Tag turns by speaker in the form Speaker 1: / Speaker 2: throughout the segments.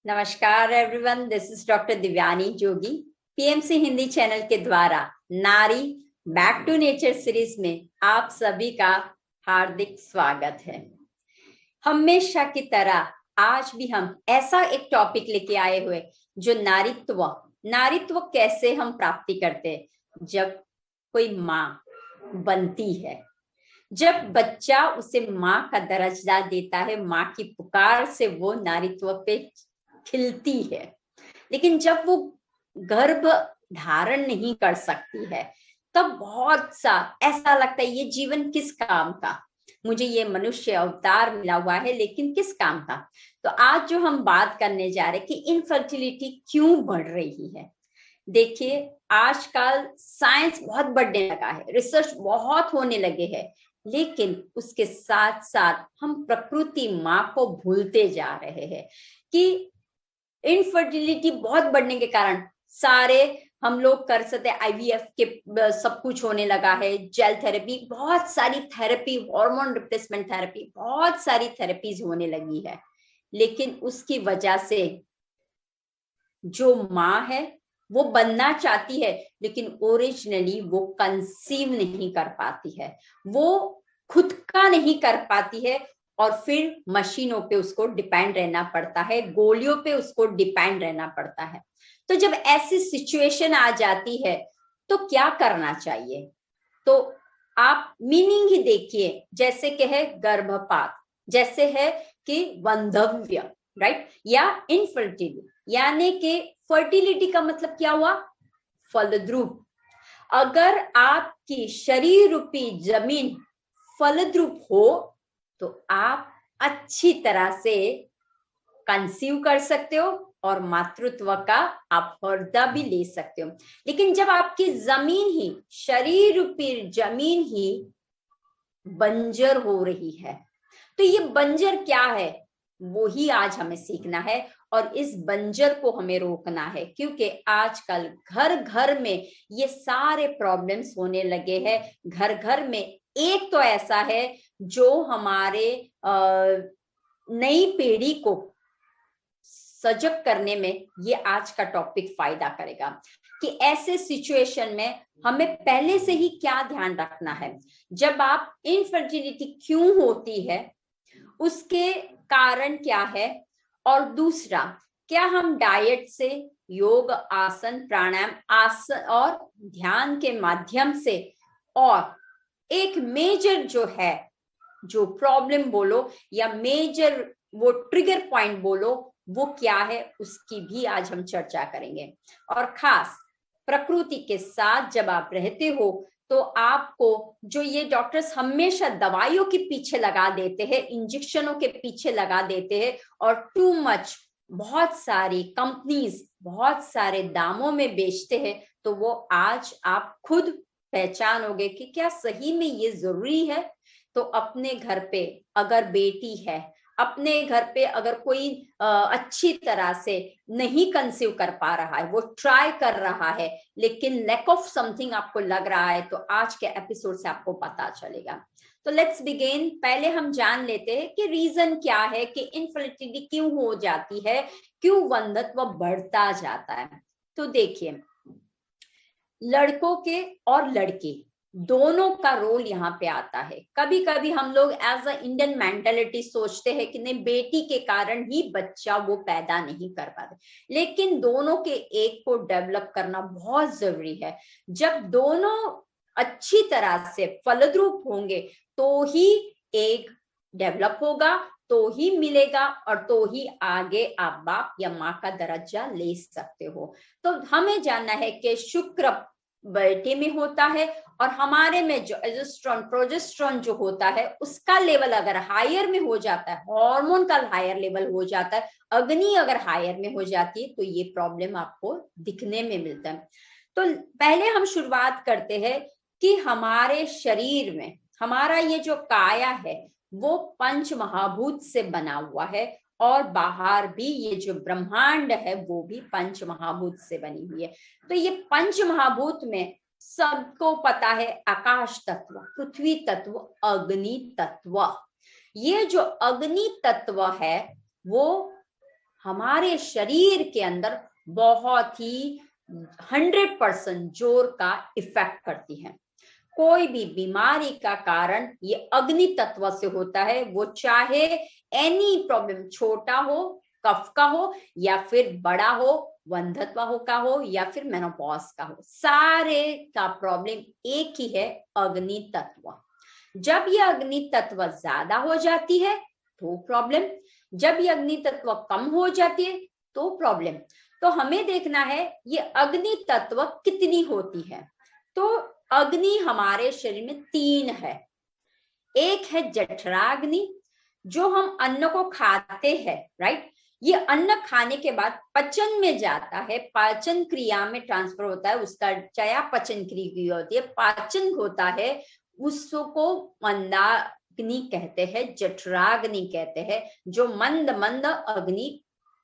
Speaker 1: नमस्कार everyone, this is doctor Divyani Jogi. PMC Hindi channel के द्वारा नारी बैक टू नेचर सीरीज में आप सभी का हार्दिक स्वागत है। हमेशा की तरह आज भी हम ऐसा एक टॉपिक लेके आए हुए जो नारीत्व कैसे हम प्राप्ति करते हैं। जब कोई माँ बनती है, जब बच्चा उसे माँ का दर्जा देता है, माँ की पुकार से वो नारीत्व पे खिलती है। लेकिन जब वो गर्भ धारण नहीं कर सकती है तब बहुत सा ऐसा लगता है ये जीवन किस काम का, मुझे ये मनुष्य अवतार मिला हुआ है लेकिन किस काम का। तो आज जो हम बात करने जा रहे हैं कि इनफर्टिलिटी क्यों बढ़ रही है। देखिए, आजकल साइंस बहुत बढ़ने लगा है, रिसर्च बहुत होने लगे हैं, लेकिन उसके साथ साथ हम प्रकृति माँ को भूलते जा रहे हैं कि इनफर्टिलिटी बहुत बढ़ने के कारण सारे हम लोग कर सकते हैं। आईवीएफ के सब कुछ होने लगा है, जेल थेरेपी, बहुत सारी थेरेपी, हार्मोन रिप्लेसमेंट थेरेपी, बहुत सारी थेरेपीज होने लगी है। लेकिन उसकी वजह से जो माँ है वो बनना चाहती है लेकिन ओरिजिनली वो कंसीव नहीं कर पाती है, वो खुद का नहीं कर पाती है और फिर मशीनों पे उसको डिपेंड रहना पड़ता है, गोलियों पे उसको डिपेंड रहना पड़ता है। तो जब ऐसी सिचुएशन आ जाती है तो क्या करना चाहिए। तो आप मीनिंग ही देखिए, जैसे कि है गर्भपात, जैसे है कि वंधव्य, राइट, या इनफर्टिलिटी, यानी कि फर्टिलिटी का मतलब क्या हुआ, फलद्रुप। अगर आपकी शरीर रूपी जमीन फलद्रुप हो तो आप अच्छी तरह से कंसीव कर सकते हो और मातृत्व का आप हर्दा भी ले सकते हो। लेकिन जब आपकी जमीन ही, शरीर रूपी जमीन ही बंजर हो रही है, तो ये बंजर क्या है वो ही आज हमें सीखना है और इस बंजर को हमें रोकना है। क्योंकि आजकल घर घर में ये सारे प्रॉब्लम्स होने लगे हैं। घर घर में एक तो ऐसा है जो हमारे नई पीढ़ी को सजग करने में ये आज का टॉपिक फायदा करेगा कि ऐसे सिचुएशन में हमें पहले से ही क्या ध्यान रखना है। जब आप इनफर्टिलिटी क्यों होती है, उसके कारण क्या है, और दूसरा क्या हम डाइट से, योग, आसन, प्राणायाम, आसन और ध्यान के माध्यम से, और एक मेजर जो है, जो प्रॉब्लम बोलो या मेजर वो ट्रिगर पॉइंट बोलो, वो क्या है, उसकी भी आज हम चर्चा करेंगे। और खास प्रकृति के साथ जब आप रहते हो तो आपको जो ये डॉक्टर्स हमेशा दवाइयों के पीछे लगा देते हैं, इंजेक्शनों के पीछे लगा देते हैं और टू मच बहुत सारी कंपनीज बहुत सारे दामों में बेचते हैं, तो वो आज आप खुद पहचानोगे कि क्या सही में ये जरूरी है। तो अपने घर पे अगर बेटी है, अपने घर पे अगर कोई अच्छी तरह से नहीं कंसीव कर पा रहा है, वो ट्राई कर रहा है लेकिन लैक ऑफ समथिंग आपको लग रहा है, तो आज के एपिसोड से आपको पता चलेगा। तो लेट्स बिगिन। पहले हम जान लेते हैं कि रीजन क्या है कि इनफर्टिलिटी क्यों हो जाती है, क्यों वंध्यत्व बढ़ता जाता है। तो देखिए, लड़कों के और लड़के दोनों का रोल यहाँ पे आता है। कभी कभी हम लोग एज अ इंडियन मेंटालिटी सोचते हैं कि नहीं, बेटी के कारण ही बच्चा वो पैदा नहीं कर पाते, लेकिन दोनों के एक को डेवलप करना बहुत जरूरी है। जब दोनों अच्छी तरह से फलद्रूप होंगे तो ही एक डेवलप होगा, तो ही मिलेगा और तो ही आगे आप बाप या माँ का दर्जा ले सकते हो। तो हमें जानना है कि शुक्र बेटे में होता है और हमारे में जो एस्ट्रोजन प्रोजेस्टेरोन जो होता है उसका लेवल अगर हायर में हो जाता है, हार्मोन का हायर लेवल हो जाता है, अग्नि अगर हायर में हो जाती है, तो ये प्रॉब्लम आपको दिखने में मिलता है। तो पहले हम शुरुआत करते हैं कि हमारे शरीर में हमारा ये जो काया है वो पंच महाभूत से बना हुआ है और बाहर भी ये जो ब्रह्मांड है वो भी पंच महाभूत से बनी हुई है। तो ये पंच महाभूत में सबको पता है, आकाश तत्व, पृथ्वी तत्व, अग्नि तत्व। ये जो अग्नि तत्व है वो हमारे शरीर के अंदर बहुत ही 100% जोर का इफेक्ट करती है। कोई भी बीमारी का कारण ये अग्नि तत्व से होता है, वो चाहे एनी प्रॉब्लम, छोटा हो, कफ का हो, या फिर बड़ा हो, वंध्यत्व हो का हो, या फिर मेनोपॉज का हो, सारे का प्रॉब्लम एक ही है, अग्नि तत्व। जब ये अग्नि तत्व ज्यादा हो जाती है तो प्रॉब्लम, जब ये अग्नि तत्व कम हो जाती है तो प्रॉब्लम। तो हमें देखना है ये अग्नि तत्व कितनी होती है। तो अग्नि हमारे शरीर में 3 है। एक है जठराग्नि, जो हम अन्न को खाते हैं, राइट। ये अन्न खाने के बाद पचन में जाता है, पाचन क्रिया में ट्रांसफर होता है, उसका चयापचय क्रिया होती है, पाचन होता है, उसको मंदाग्नि कहते हैं, जठराग्नि कहते हैं। जो मंद मंद अग्नि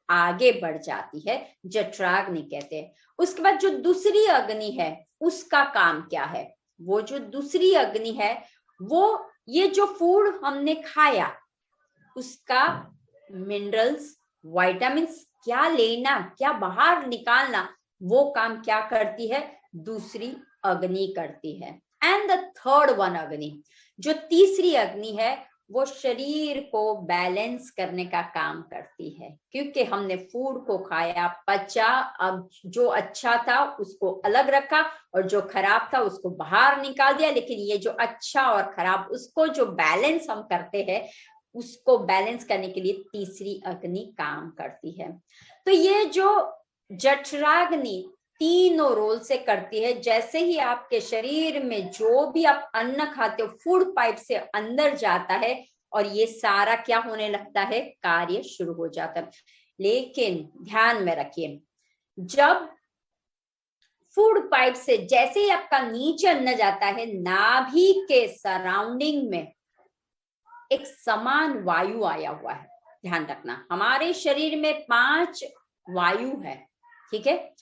Speaker 1: आगे बढ़ जाती है, जठराग्नि कहते हैं। उसके बाद जो दूसरी अग्नि है, उसका काम क्या है? वो जो दूसरी अग्नि है, वो ये जो फूड हमने खाया, उसका मिनरल्स, विटामिन्स क्या लेना, क्या बाहर निकालना, वो काम क्या करती है? दूसरी अग्नि करती है। एंड द थर्ड वन अग्नि, जो तीसरी अग्नि है, वो शरीर को बैलेंस करने का काम करती है। क्योंकि हमने फूड को खाया, पचा, अब जो अच्छा था उसको अलग रखा और जो खराब था उसको बाहर निकाल दिया, लेकिन ये जो अच्छा और खराब, उसको जो बैलेंस हम करते हैं, उसको बैलेंस करने के लिए तीसरी अग्नि काम करती है। तो ये जो जठराग्नि तीनों रोल से करती है। जैसे ही आपके शरीर में जो भी आप अन्न खाते हो, फूड पाइप से अंदर जाता है और ये सारा क्या होने लगता है? कार्य शुरू हो जाता है। लेकिन ध्यान में रखिए, जब फूड पाइप से जैसे ही आपका नीचे अन्न जाता है, नाभि के सराउंडिंग में एक समान वायु आया हुआ है। ध्यान रखना, हमारे शरीर में 5 वायु है, ठीक है।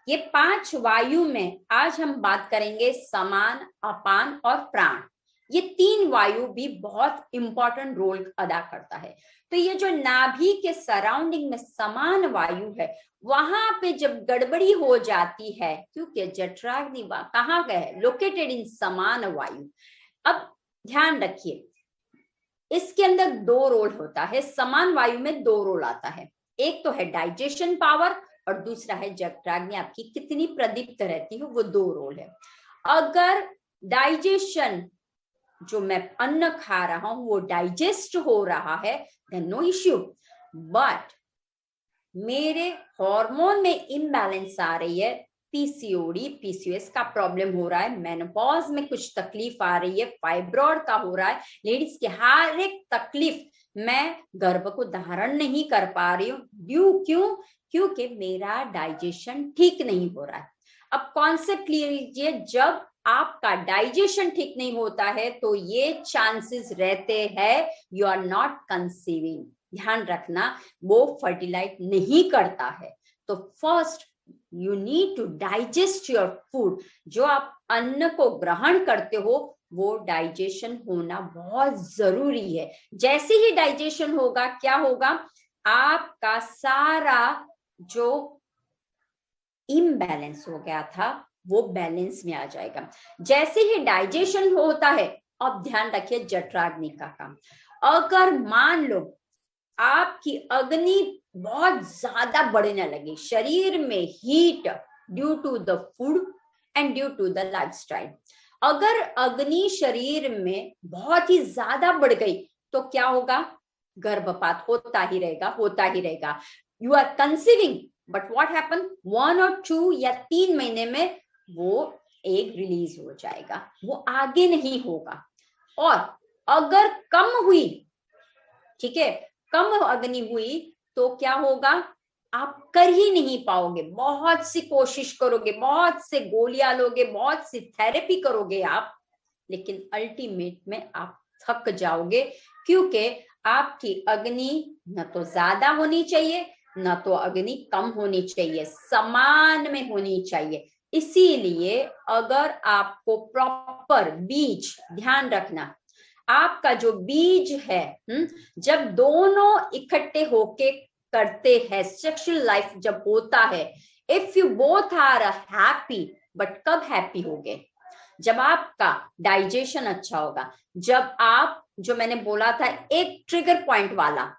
Speaker 1: ये 5 वायु में आज हम बात करेंगे समान, अपान और प्राण। ये 3 वायु भी बहुत इंपॉर्टेंट रोल अदा करता है। तो ये जो नाभि के सराउंडिंग में समान वायु है, वहां पे जब गड़बड़ी हो जाती है, क्योंकि जठराग्नि कहाँ गए? लोकेटेड इन समान वायु। अब ध्यान रखिए, इसके अंदर 2 रोल होता है। समान वायु में 2 रोल आता है। एक तो है डाइजेशन पावर और दूसरा है जठराग्नि आपकी कितनी प्रदीप्त रहती है, वो 2 रोल है। अगर डाइजेशन, जो मैं अन्न खा रहा हूं, वो डाइजेस्ट हो रहा है, देन नो इश्यू। बट मेरे हार्मोन में इम्बैलेंस आ रही है, पीसीओडी, पीसीओएस का प्रॉब्लम हो रहा है, मेनोपॉज में कुछ तकलीफ आ रही है, फाइब्रॉइड का हो रहा है, लेडीज की हर एक तकलीफ, मैं गर्भ को धारण नहीं कर पा रही हूँ, क्यों? क्योंकि मेरा डाइजेशन ठीक नहीं हो रहा है। अब कॉन्सेप्ट लीजिए, जब आपका डाइजेशन ठीक नहीं होता है तो ये चांसेस रहते हैं यू आर नॉट कंसीविंग। ध्यान रखना, वो फर्टिलाइज नहीं करता है। तो first you need to digest your food. जो आप अन्न को ग्रहण करते हो, वो डाइजेशन होना बहुत जरूरी है। जैसे ही डाइजेशन होगा, क्या होगा? आपका सारा जो इम्बैलेंस हो गया था, वो बैलेंस में आ जाएगा। जैसे ही डाइजेशन होता है, अब ध्यान रखिए जठराग्नि का काम। अगर मान लो आपकी अग्नि बहुत ज्यादा बढ़ने लगी, शरीर में heat due to the food and due to the lifestyle, अगर अग्नि शरीर में बहुत ही ज्यादा बढ़ गई तो क्या होगा? गर्भपात होता ही रहेगा, होता ही रहेगा। You are conceiving, but what happen, 1 और 2 या 3 महीने में वो एग रिलीज हो जाएगा, वो आगे नहीं होगा। और अगर कम हुई, ठीक है, कम अग्नि हुई तो क्या होगा? आप कर ही नहीं पाओगे। बहुत सी कोशिश करोगे, बहुत से गोलियां लोगे, बहुत सी थेरेपी करोगे आप, लेकिन अल्टीमेट में आप थक जाओगे, क्योंकि आपकी अग्नि न तो ज्यादा होनी चाहिए, न तो अग्नि कम होनी चाहिए, समान में होनी चाहिए। इसीलिए अगर आपको प्रॉपर बीज, ध्यान रखना, आपका जो बीज है, जब दोनों इकट्ठे होके करते हैं, सेक्सुअल लाइफ जब होता है, if you both are happy, but कब हैप्पी होगे? जब आपका डाइजेशन अच्छा होगा, जब आप, जो मैंने बोला था एक ट्रिगर पॉइंट वाला,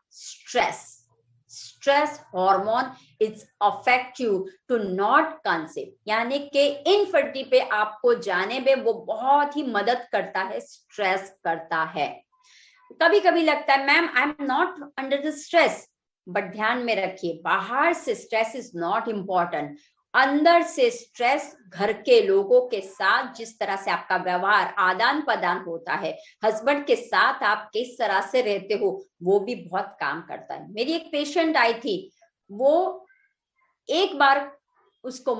Speaker 1: stress hormone is affect you to not conceive, यानी कि इनफर्टिलिटी पे आपको जाने में वो बहुत ही मदद करता है, स्ट्रेस करता है। कभी कभी लगता है ma'am I am not under the stress, but ध्यान में रखिए बाहर से स्ट्रेस इज नॉट इम्पॉर्टेंट, अंदर से स्ट्रेस, घर के लोगों के साथ जिस तरह से आपका व्यवहार, आदान प्रदान होता है, हस्बैंड के साथ आप किस तरह से रहते हो, वो भी बहुत काम करता है। मेरी एक पेशेंट आई थी, वो एक बार उसको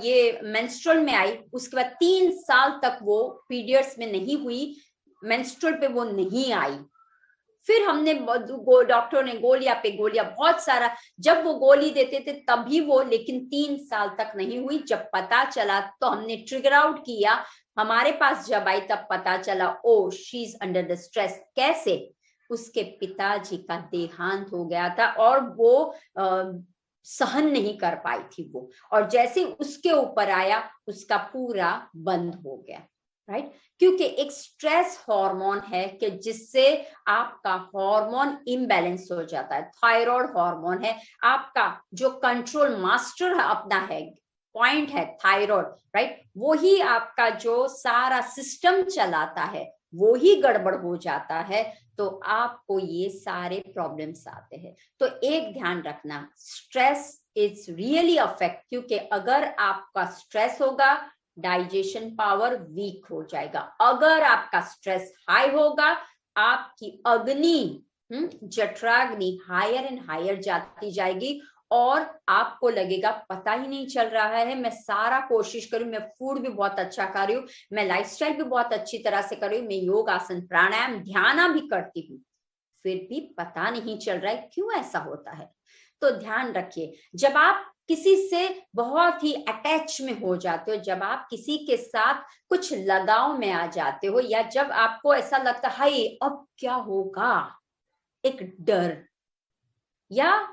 Speaker 1: ये मेंस्ट्रुअल में आई, उसके बाद 3 साल तक वो पीरियड्स में नहीं हुई, मेंस्ट्रुअल पे वो नहीं आई। फिर हमने डॉक्टर ने गोलियां पे गोलियां, बहुत सारा, जब वो गोली देते थे तभी वो, लेकिन 3 साल तक नहीं हुई। जब पता चला तो हमने ट्रिगर आउट किया, हमारे पास जब आई तब पता चला oh she is under the stress. कैसे? उसके पिताजी का देहांत हो गया था और वो सहन नहीं कर पाई थी वो, और जैसे उसके ऊपर आया उसका पूरा बंद हो गया, राइट? क्योंकि एक स्ट्रेस हार्मोन है कि जिससे आपका हार्मोन इम्बैलेंस हो जाता है। थायराइड हार्मोन है आपका, जो कंट्रोल मास्टर है अपना है, पॉइंट है थायराइड, राइट? वो ही आपका जो सारा सिस्टम चलाता है, वो ही गड़बड़ हो जाता है, तो आपको ये सारे प्रॉब्लम्स आते हैं। तो एक ध्यान रखना, स्ट्रेस इज रियली अफेक्ट, क्योंकि अगर आपका स्ट्रेस होगा, डाइजेशन पावर वीक हो जाएगा। अगर आपका स्ट्रेस हाई होगा, आपकी अग्नि, जठराग्नि हायर एंड हायर जाती जाएगी, और आपको लगेगा पता ही नहीं चल रहा है, मैं सारा कोशिश करूं, मैं फूड भी बहुत अच्छा कर रही हूँ, मैं लाइफस्टाइल भी बहुत अच्छी तरह से कर रही हूँ, मैं योग, आसन, प्राणायाम, ध्यान भी करती हूँ, फिर भी पता नहीं चल रहा है। क्यों ऐसा होता है? तो ध्यान रखिए, जब आप किसी से बहुत ही अटैच में हो जाते हो, जब आप किसी के साथ कुछ लगाव में आ जाते हो, या जब आपको ऐसा लगता है हाय अब क्या होगा, एक डर, या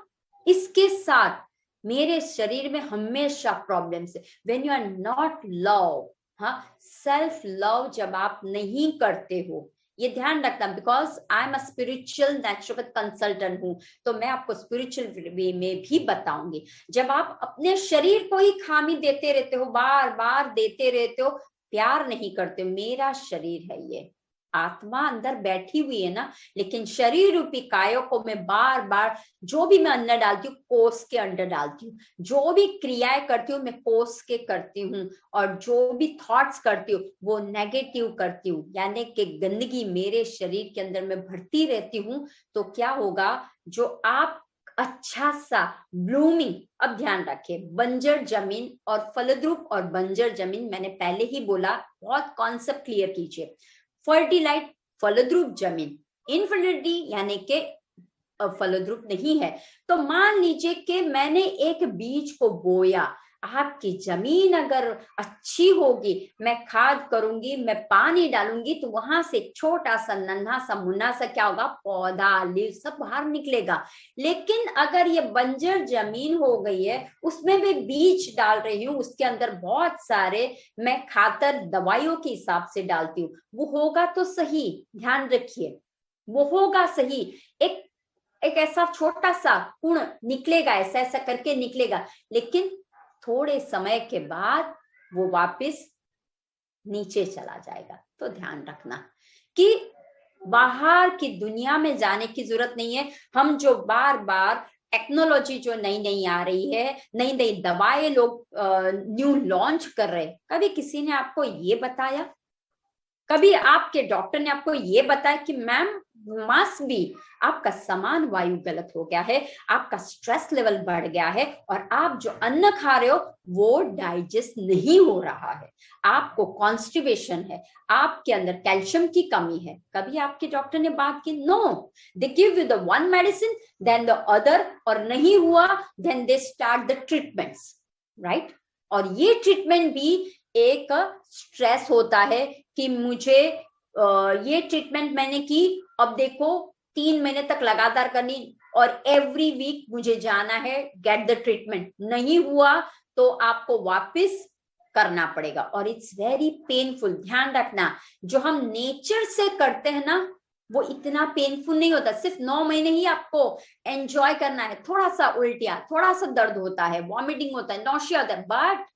Speaker 1: इसके साथ मेरे शरीर में हमेशा प्रॉब्लम्स है, when you are not love, हाँ, सेल्फ लव जब आप नहीं करते हो, ये ध्यान रखना, because I am a spiritual naturopath consultant हूं, तो मैं आपको स्पिरिचुअल वे में भी बताऊंगी। जब आप अपने शरीर को ही खामी देते रहते हो, बार बार देते रहते हो, प्यार नहीं करते, मेरा शरीर है, ये आत्मा अंदर बैठी हुई है ना, लेकिन शरीर रूपी कायों को मैं बार बार, जो भी मैं अन्न डालती हूँ कोस के अंदर डालती हूँ, जो भी क्रियाएं करती हूँ मैं कोस के करती हूँ, और जो भी थॉट्स करती हूँ वो नेगेटिव करती हूँ, यानी कि गंदगी मेरे शरीर के अंदर में भरती रहती हूँ। तो क्या होगा, जो आप अच्छा सा ब्लूमिंग, अब ध्यान रखिए, बंजर जमीन और फलद्रुप और बंजर जमीन, मैंने पहले ही बोला, बहुत कॉन्सेप्ट क्लियर कीजिए। फर्टिलाइट, फलद्रुप जमीन, इनफर्टिलिटी यानी कि फलद्रुप नहीं है, तो मान लीजिए कि मैंने एक बीज को बोया, आपकी जमीन अगर अच्छी होगी, मैं खाद करूंगी, मैं पानी डालूंगी, तो वहां से छोटा सा नन्हा सा मुन्ना सा क्या होगा, पौधा, लीव सब बाहर निकलेगा। लेकिन अगर ये बंजर जमीन हो गई है, उसमें मैं बीज डाल रही हूँ, उसके अंदर बहुत सारे मैं खातर दवाइयों के हिसाब से डालती हूँ, वो होगा तो सही, ध्यान रखिए, वो होगा सही, एक ऐसा छोटा सा गुण निकलेगा, ऐसा ऐसा करके निकलेगा, लेकिन थोड़े समय के बाद वो वापस नीचे चला जाएगा। तो ध्यान रखना कि बाहर की दुनिया में जाने की जरूरत नहीं है। हम जो बार बार टेक्नोलॉजी जो नई नई आ रही है, नई नई दवाएं लोग न्यू लॉन्च कर रहे हैं, कभी किसी ने आपको ये बताया, कभी आपके डॉक्टर ने आपको ये बताया कि मैम मस्ट बी आपका समान वायु गलत हो गया है, आपका स्ट्रेस लेवल बढ़ गया है, और आप जो अन्न खा रहे हो वो डाइजेस्ट नहीं हो रहा है, आपको कॉन्स्टिपेशन है, आपके अंदर कैल्शियम की कमी है, कभी आपके डॉक्टर ने बात की? No, they give you the one medicine then the other, और नहीं हुआ then they start the treatments, right? और ये ट्रीटमेंट भी एक स्ट्रेस होता है कि मुझे ये ट्रीटमेंट मैंने की, अब देखो 3 महीने तक लगातार करनी और एवरी वीक मुझे जाना है, गेट द ट्रीटमेंट। नहीं हुआ तो आपको वापस करना पड़ेगा और इट्स वेरी पेनफुल। ध्यान रखना, जो हम नेचर से करते हैं ना वो इतना पेनफुल नहीं होता। सिर्फ 9 महीने ही आपको एंजॉय करना है। थोड़ा सा उल्टियां, थोड़ा सा दर्द होता है, वॉमिटिंग होता है, नौशिया होता है, बट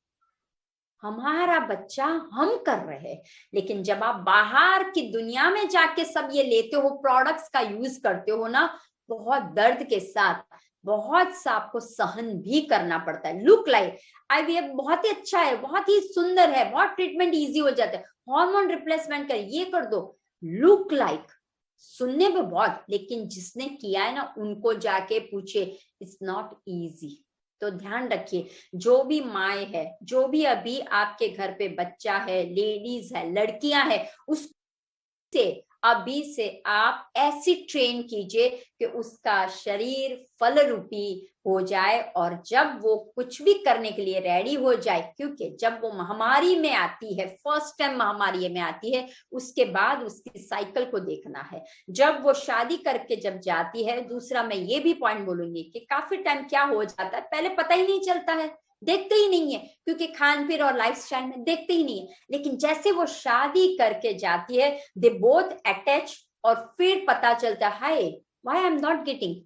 Speaker 1: हमारा बच्चा हम कर रहे हैं। लेकिन जब आप बाहर की दुनिया में जाके सब ये लेते हो, प्रोडक्ट्स का यूज करते हो ना, बहुत दर्द के साथ, बहुत सा आपको सहन भी करना पड़ता है। लुक लाइक आईवीएफ बहुत ही अच्छा है, बहुत ही सुंदर है, बहुत ट्रीटमेंट इजी हो जाता है, हार्मोन रिप्लेसमेंट कर, ये कर दो। लुक लाइक सुनने में बहुत, लेकिन जिसने किया है ना उनको जाके पूछे, इट्स नॉट इजी। तो ध्यान रखिए, जो भी माए है, जो भी अभी आपके घर पे बच्चा है, लेडीज है, लड़कियां है, उससे अभी से आप ऐसी ट्रेन कीजिए कि उसका शरीर फल रूपी हो जाए और जब वो कुछ भी करने के लिए रेडी हो जाए, क्योंकि जब वो महामारी में आती है, फर्स्ट टाइम महामारी में आती है, उसके बाद उसकी साइकिल को देखना है। जब वो शादी करके जब जाती है, दूसरा मैं ये भी पॉइंट बोलूंगी कि काफी टाइम क्या हो जाता है, पहले पता ही नहीं चलता है, देखते ही नहीं है, क्योंकि खान पीन और लाइफस्टाइल में देखते ही नहीं है। लेकिन जैसे वो शादी करके जाती है, दे बोथ अटैच, और फिर पता चलता है, hi why I am not getting,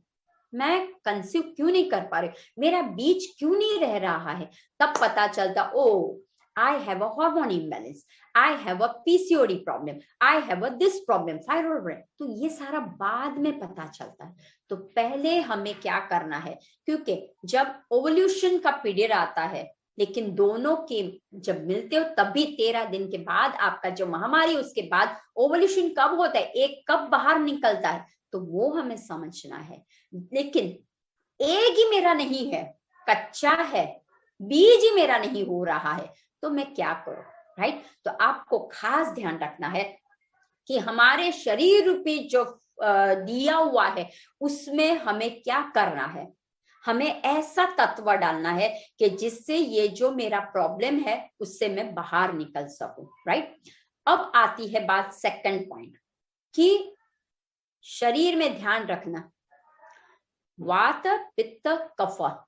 Speaker 1: मैं कंसीव क्यों नहीं कर पा रही, मेरा बीज क्यों नहीं रह रहा है। तब पता चलता, ओ I have a hormone imbalance, I have a PCOD problem, I have a this problem, thyroid। तो ये सारा बाद में पता चलता है। तो पहले हमें क्या करना है, क्योंकि जब ओवल्यूशन का पीरियड आता है, लेकिन दोनों के जब मिलते हो तभी 13 दिन के बाद आपका जो महामारी, उसके बाद ओवल्यूशन कब होता है, एक कब बाहर निकलता है, तो वो हमें समझना है। लेकिन एग ही मेरा नहीं है, कच्चा है, बीज ही मेरा नहीं हो रहा है, तो मैं क्या करूं, राइट। तो आपको खास ध्यान रखना है कि हमारे शरीर रूपी जो दिया हुआ है उसमें हमें क्या करना है। हमें ऐसा तत्व डालना है कि जिससे ये जो मेरा प्रॉब्लम है उससे मैं बाहर निकल सकूं, राइट। अब आती है बात सेकंड पॉइंट कि शरीर में ध्यान रखना, वात पित्त कफ,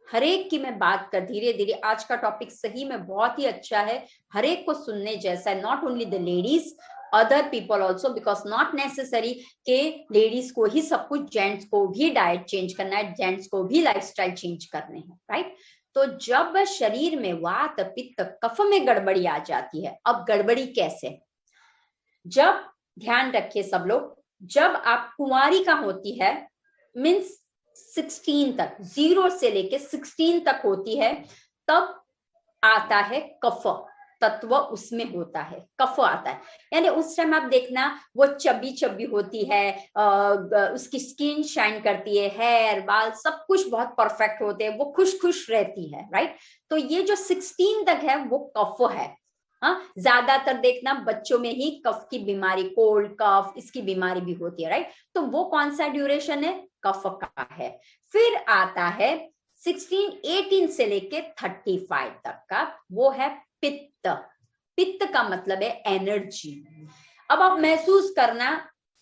Speaker 1: हर एक की मैं बात कर धीरे धीरे। आज का टॉपिक सही में बहुत ही अच्छा है, हर एक को सुनने जैसा है, not only the ladies, other people also, because not necessary के लेडीज को ही सब कुछ, जेंट्स को भी डाइट चेंज करना है, जेंट्स को भी लाइफस्टाइल चेंज करने हैं, राइट। तो जब शरीर में वात पित्त कफ में गड़बड़ी आ जाती है, अब गड़बड़ी कैसे, जब ध्यान रखिए सब लोग, जब आप कुंवारी का होती है, मीन्स 16 तक, 0 से लेके 16 तक होती है, तब आता है कफ तत्व, उसमें होता है कफ आता है। यानी उस टाइम आप देखना वो चबी चबी होती है, उसकी स्किन शाइन करती है, हेयर बाल सब कुछ बहुत परफेक्ट होते हैं, वो खुश खुश रहती है, राइट। तो ये जो 16 तक है वो कफ है। हाँ, ज्यादातर देखना बच्चों में ही कफ की बीमारी, कोल्ड कफ, इसकी बीमारी भी होती है, राइट। तो वो कौन सा ड्यूरेशन है, कफ का है। फिर आता है 16, 18 से लेके 35 तक का, वो है पित्त। पित्त का मतलब है एनर्जी। अब आप महसूस करना,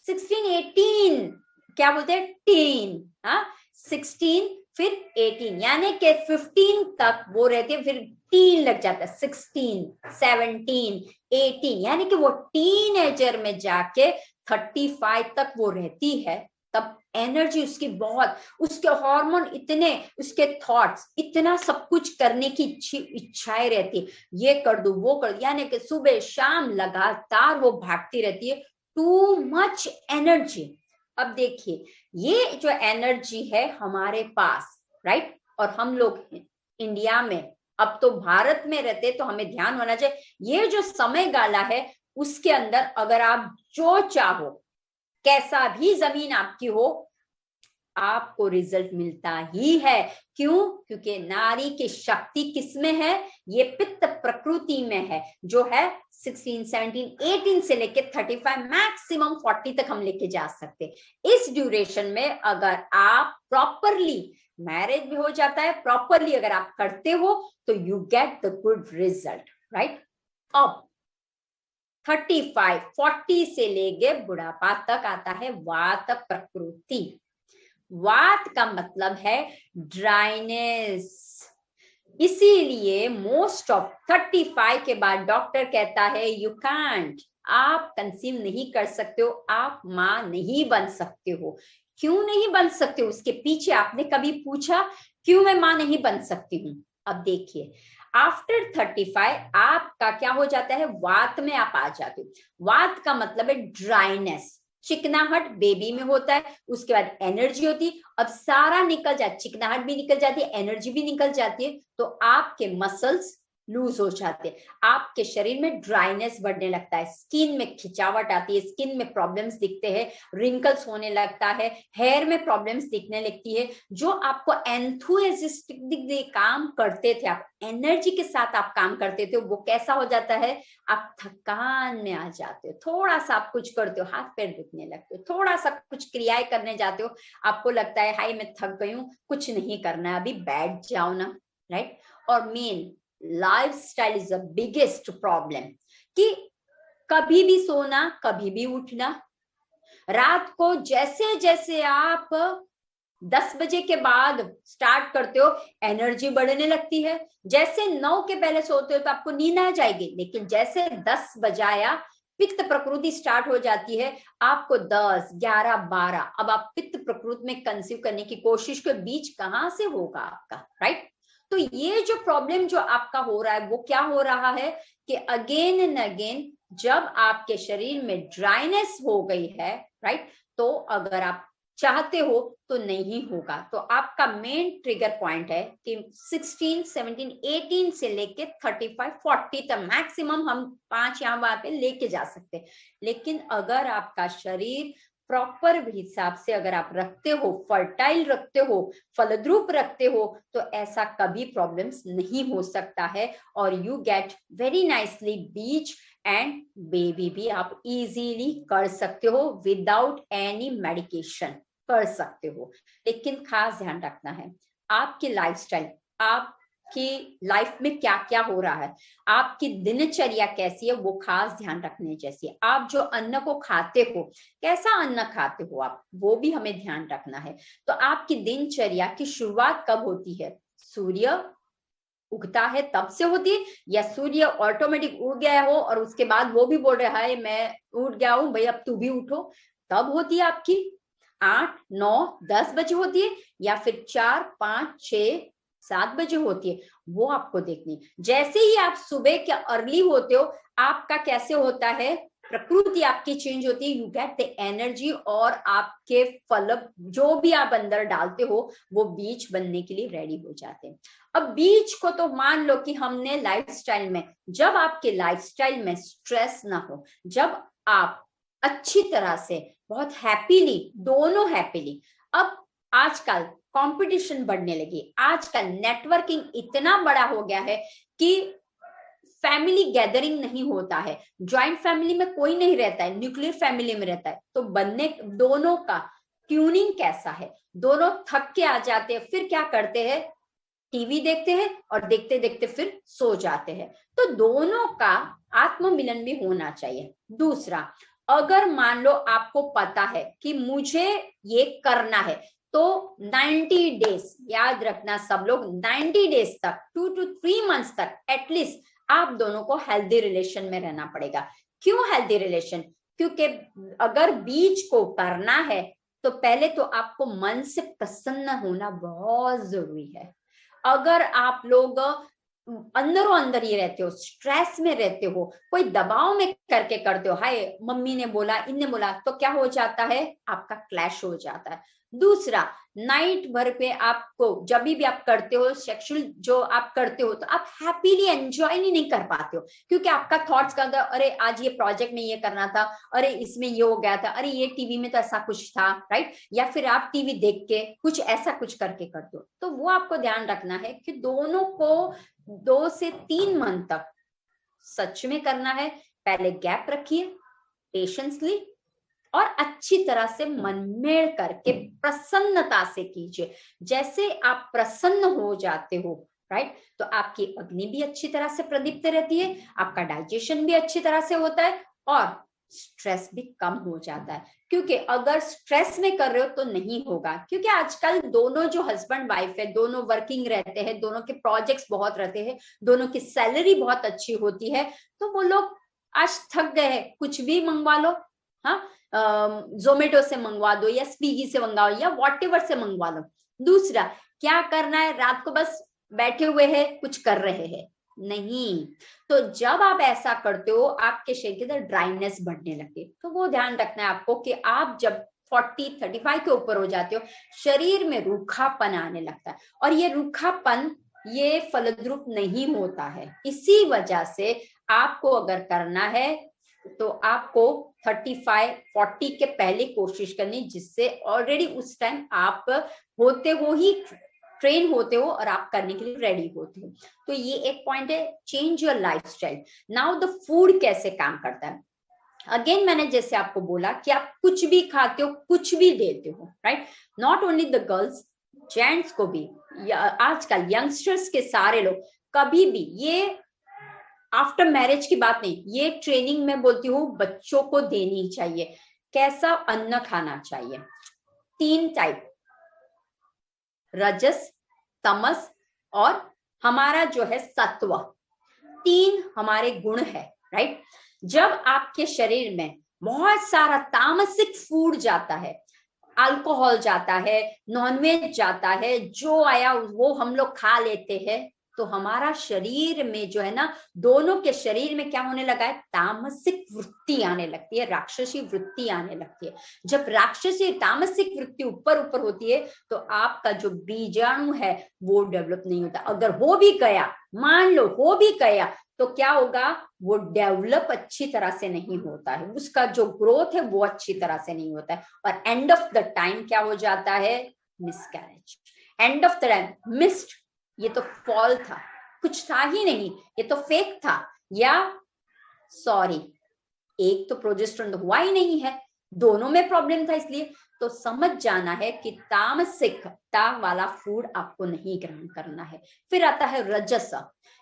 Speaker 1: 16, 18 क्या बोलते हैं, टीन, हाँ, 16 फिर 18, यानी कि 15 तक वो रहती है, फिर टीन लग जाता है, 16, 17, 18, यानी कि वो टीनेजर में जाके 35 तक वो रहती है। तब एनर्जी उसकी बहुत, उसके हार्मोन इतने, उसके थॉट्स इतना, सब कुछ करने की इच्छाएं रहती, ये कर दूं वो कर, यानी कि सुबह शाम लगातार वो भागती रहती है, टू मच एनर्जी। अब देखिए ये जो एनर्जी है हमारे पास, राइट, और हम लोग इंडिया में, अब तो भारत में रहते, तो हमें ध्यान होना चाहिए, ये जो समय गाला है उसके अंदर अगर आप जो चाहो, कैसा भी जमीन आपकी हो, आपको रिजल्ट मिलता ही है। क्यों, क्योंकि नारी की शक्ति किसमें है, ये पित्त प्रकृति में है, जो है 16, 17, 18 से लेके 35, मैक्सिमम 40 तक हम लेके जा सकते। इस ड्यूरेशन में अगर आप प्रॉपरली, मैरिज भी हो जाता है, प्रॉपरली अगर आप करते हो तो you get the good result, right. अब 35 40 से लेके बुढ़ापा तक आता है वात प्रकृति। वात का मतलब है ड्राइनेस, इसीलिए मोस्ट ऑफ 35 के बाद डॉक्टर कहता है यू कांट, आप कंसीव नहीं कर सकते हो, आप मां नहीं बन सकते हो। क्यों नहीं बन सकते हो? उसके पीछे आपने कभी पूछा क्यों मैं मां नहीं बन सकती हूँ? अब देखिए, आफ्टर 35 आपका क्या हो जाता है, वात में आप आ जाते हो। वात का मतलब है ड्राइनेस, चिकनाहट बेबी में होता है, उसके बाद एनर्जी होती, अब सारा निकल जाए, चिकनाहट भी निकल जाती है, एनर्जी भी निकल जाती है, तो आपके मसल्स लूज हो जाते हैं, आपके शरीर में ड्राइनेस बढ़ने लगता है, स्किन में खिंचावट आती है, स्किन में प्रॉब्लम्स दिखते हैं, रिंकल्स होने लगता है, हेयर में प्रॉब्लम्स दिखने लगती है। जो आपको एंथुसियास्टिक काम करते थे, आप एनर्जी के साथ आप काम करते थे, वो कैसा हो जाता है, आप थकान में आ जाते हो। थोड़ा सा आप कुछ करते हो, हाथ पैर दुखने लगते हो, थोड़ा सा कुछ क्रियाएं करने जाते हो, आपको लगता है हाय मैं थक गई हूँ, कुछ नहीं करना है, अभी बैठ जाओ ना, राइट। और main lifestyle is the biggest problem, कि कभी भी सोना कभी भी उठना, रात को जैसे जैसे आप 10 बजे के बाद स्टार्ट करते हो एनर्जी बढ़ने लगती है, जैसे 9 के पहले सोते हो तो आपको नींद आ जाएगी, लेकिन जैसे 10 बजाया पित्त प्रकृति स्टार्ट हो जाती है, आपको 10 11 12, अब आप पित्त प्रकृति में कंसीव करने की कोशिश के बीच कहां से होगा आपका, राइट। तो ये जो प्रॉब्लम जो आपका हो रहा है वो क्या हो रहा है कि अगेन एंड अगेन जब आपके शरीर में ड्राइनेस हो गई है, राइट, तो अगर आप चाहते हो तो नहीं होगा। तो आपका मेन ट्रिगर पॉइंट है कि 16 17 18 से लेके 35 40 तक मैक्सिमम हम 5 यहाँ वहां पे लेके जा सकते हैं, लेकिन अगर आपका शरीर प्रॉपर हिसाब से अगर आप रखते हो, फर्टाइल रखते हो, फलद्रूप रखते हो, तो ऐसा कभी प्रॉब्लम्स नहीं हो सकता है, और you get very nicely beach and baby भी आप इजीली कर सकते हो विदाउट एनी मेडिकेशन कर सकते हो। लेकिन खास ध्यान रखना है आपकी लाइफस्टाइल, आपकी लाइफ में क्या क्या हो रहा है, आपकी दिनचर्या कैसी है, वो खास ध्यान रखने जैसी है। आप जो अन्न को खाते हो, कैसा अन्न खाते हो आप, वो भी हमें ध्यान रखना है। तो आपकी दिनचर्या की शुरुआत कब होती है, सूर्य उगता है तब से होती है, या सूर्य ऑटोमेटिक उग गया हो और उसके बाद वो भी बोल रहा है मैं उठ गया हूं भाई अब तू भी उठो, तब होती है आपकी 8 9 10 बजे होती है, या फिर 4 5 6 7 बजे होती है, वो आपको देखनी। जैसे ही आप सुबह के अर्ली होते हो, आपका कैसे होता है, प्रकृति आपकी चेंज होती है, यू गेट द एनर्जी, और आपके फल जो भी आप अंदर डालते हो वो बीज बनने के लिए रेडी हो जाते हैं। अब बीज को तो मान लो कि हमने लाइफस्टाइल में, जब आपके लाइफस्टाइल में स्ट्रेस ना हो, जब आप अच्छी तरह से बहुत हैप्पीली, दोनों हैप्पीली, अब आजकल कंपटीशन बढ़ने लगी, आजकल नेटवर्किंग इतना बड़ा हो गया है कि फैमिली गैदरिंग नहीं होता है, ज्वाइंट फैमिली में कोई नहीं रहता है, न्यूक्लियर फैमिली में रहता है, तो बनने दोनों का ट्यूनिंग कैसा है, दोनों थक के आ जाते हैं, फिर क्या करते हैं, टीवी देखते हैं और देखते देखते फिर सो जाते हैं। तो दोनों का आत्ममिलन भी होना चाहिए। दूसरा, अगर मान लो आपको पता है कि मुझे ये करना है, तो 90 डेज, याद रखना सब लोग, 90 डेज तक 2 to 3 मंथ्स तक एटलीस्ट आप दोनों को हेल्दी रिलेशन में रहना पड़ेगा। क्यों हेल्दी रिलेशन, क्योंकि अगर बीज को करना है तो पहले तो आपको मन से प्रसन्न होना बहुत जरूरी है। अगर आप लोग अंदरों अंदर ही रहते हो, स्ट्रेस में रहते हो, कोई दबाव में करके करते हो, हाय मम्मी ने बोला, इनने बोला, तो क्या हो जाता है, आपका क्लैश हो जाता है। दूसरा, नाइट भर पे आपको जब भी आप करते हो सेक्सुअल जो आप करते हो, तो आप हैप्पीली एंजॉय नहीं कर पाते हो, क्योंकि आपका थॉट्स का अरे आज ये प्रोजेक्ट में ये करना था, अरे इसमें ये हो गया था, अरे ये टीवी में तो ऐसा कुछ था, राइट, या फिर आप टीवी देख के कुछ ऐसा कुछ करके करते हो। तो वो आपको ध्यान रखना है कि दोनों को 2 से 3 मंथ तक सच में करना है। पहले गैप रखिए, पेशेंसली और अच्छी तरह से मनमेल करके प्रसन्नता से कीजिए। जैसे आप प्रसन्न हो जाते हो, राइट, तो आपकी अग्नि भी अच्छी तरह से प्रदीप्त रहती है, आपका डाइजेशन भी अच्छी तरह से होता है, और स्ट्रेस भी कम हो जाता है। क्योंकि अगर स्ट्रेस में कर रहे हो तो नहीं होगा, क्योंकि आजकल दोनों जो हस्बैंड वाइफ है दोनों वर्किंग रहते हैं, दोनों के प्रोजेक्ट्स बहुत रहते हैं, दोनों की सैलरी बहुत अच्छी होती है, तो वो लोग आज थक गए हैं, कुछ भी मंगवा लो, हाँ, जोमेटो से मंगवा दो या स्विगी से मंगवाओ या व्हाटएवर से मंगवा लो। दूसरा क्या करना है, रात को बस बैठे हुए हैं कुछ कर रहे हैं, नहीं। तो जब आप ऐसा करते हो आपके शरीर के अंदर ड्राइनेस बढ़ने लगती है। तो वो ध्यान रखना है आपको कि आप जब 40-35 के ऊपर हो जाते हो शरीर में रूखापन आने लगता है, और ये रूखापन ये फलद्रुप नहीं होता है। इसी वजह से आपको अगर करना है तो आपको 35-40 के पहले कोशिश करनी, जिससे ऑलरेडी उस टाइम आप होते हो ही ट्रेन होते हो और आप करने के लिए रेडी होते हो। तो ये एक पॉइंट है, change your lifestyle. Now the food कैसे काम करता है। अगेन मैंने जैसे आपको बोला कि आप कुछ भी खाते हो कुछ भी देते हो, right. Not only the girls, gents को भी, आजकल यंगस्टर्स के सारे लोग कभी भी, ये आफ्टर मैरिज की बात नहीं, ये ट्रेनिंग में बोलती हूँ बच्चों को देनी चाहिए। कैसा अन्न खाना चाहिए, 3 टाइप, रजस, तमस और हमारा जो है सत्व, 3 हमारे गुण है, राइट। जब आपके शरीर में बहुत सारा तामसिक फूड जाता है, अल्कोहल जाता है, नॉनवेज जाता है, जो आया वो हम लोग खा लेते हैं, तो हमारा शरीर में जो है ना, दोनों के शरीर में क्या होने लगा है, तामसिक वृत्ति आने लगती है, राक्षसी वृत्ति आने लगती है। जब राक्षसी तामसिक वृत्ति ऊपर ऊपर होती है तो आपका जो बीजाणु है वो डेवलप नहीं होता। अगर हो भी गया, मान लो हो भी गया, तो क्या होगा, वो डेवलप अच्छी तरह से नहीं होता है, उसका जो ग्रोथ है वो अच्छी तरह से नहीं होता है, और एंड ऑफ द टाइम क्या हो जाता है, miscarriage. End of the time missed, ये तो फॉल था, कुछ था ही नहीं, ये तो फेक था, या सॉरी, एक तो प्रोजेस्टेरोन हुआ ही नहीं है, दोनों में प्रॉब्लम था। इसलिए तो समझ जाना है कि तामसिकता वाला फूड आपको नहीं ग्रहण करना है। फिर आता है रजस।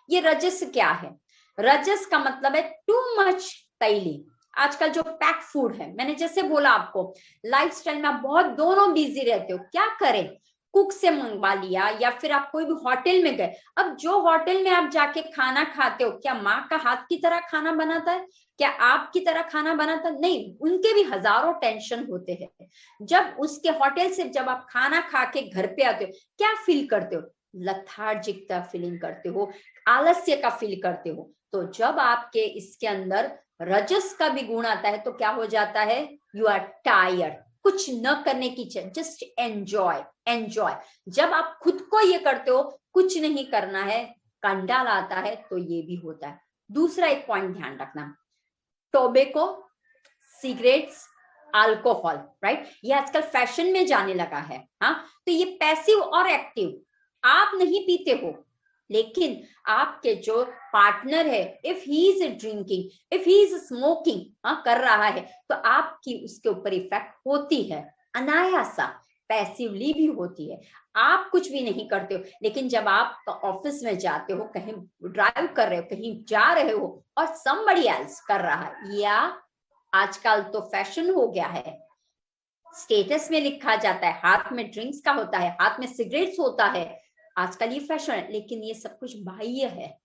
Speaker 1: ये रजस क्या है, रजस का मतलब है टू मच तैली। आजकल जो पैक फूड है, मैंने जैसे बोला आपको लाइफस्टाइल में आप बहुत दोनों बिजी रहते हो, क्या करें, कुक से मंगवा लिया या फिर आप कोई भी होटल में गए। अब जो होटल में आप जाके खाना खाते हो, क्या माँ का हाथ की तरह खाना बनाता है, क्या आपकी तरह खाना बनाता? नहीं, उनके भी हजारों टेंशन होते हैं। जब उसके होटल से जब आप खाना खा के घर पे आते हो, क्या फील करते हो, लथार्जिकता फीलिंग करते हो, आलस्य का फील करते हो। तो जब आपके इसके अंदर रजस का भी गुण आता है तो क्या हो जाता है, यू आर टायर्ड, कुछ न करने की चाहिए, जस्ट एंजॉय एंजॉय। जब आप खुद को ये करते हो, कुछ नहीं करना है, कंडाल आता है, तो ये भी होता है। दूसरा एक पॉइंट ध्यान रखना, टोबैको, सिगरेट्स, अल्कोहल, राइट, ये आजकल फैशन में जाने लगा है। हाँ, तो ये पैसिव और एक्टिव, आप नहीं पीते हो, लेकिन आपके जो पार्टनर है, if he is drinking, if he is smoking, कर रहा है, तो आपकी उसके ऊपर इफेक्ट होती है, अनायासा, पैसिवली भी होती है। आप कुछ भी नहीं करते हो, लेकिन जब आप ऑफिस में जाते हो, कहीं ड्राइव कर रहे हो, कहीं जा रहे हो और somebody else कर रहा है, या आजकल तो फैशन हो गया है, स्टेटस में लिखा जाता है, हाथ में ड्रिंक्स का होता है, हाथ में सिगरेट्स होता है, आजकल ये फैशन है, लेकिन ये सब कुछ बाह्य है।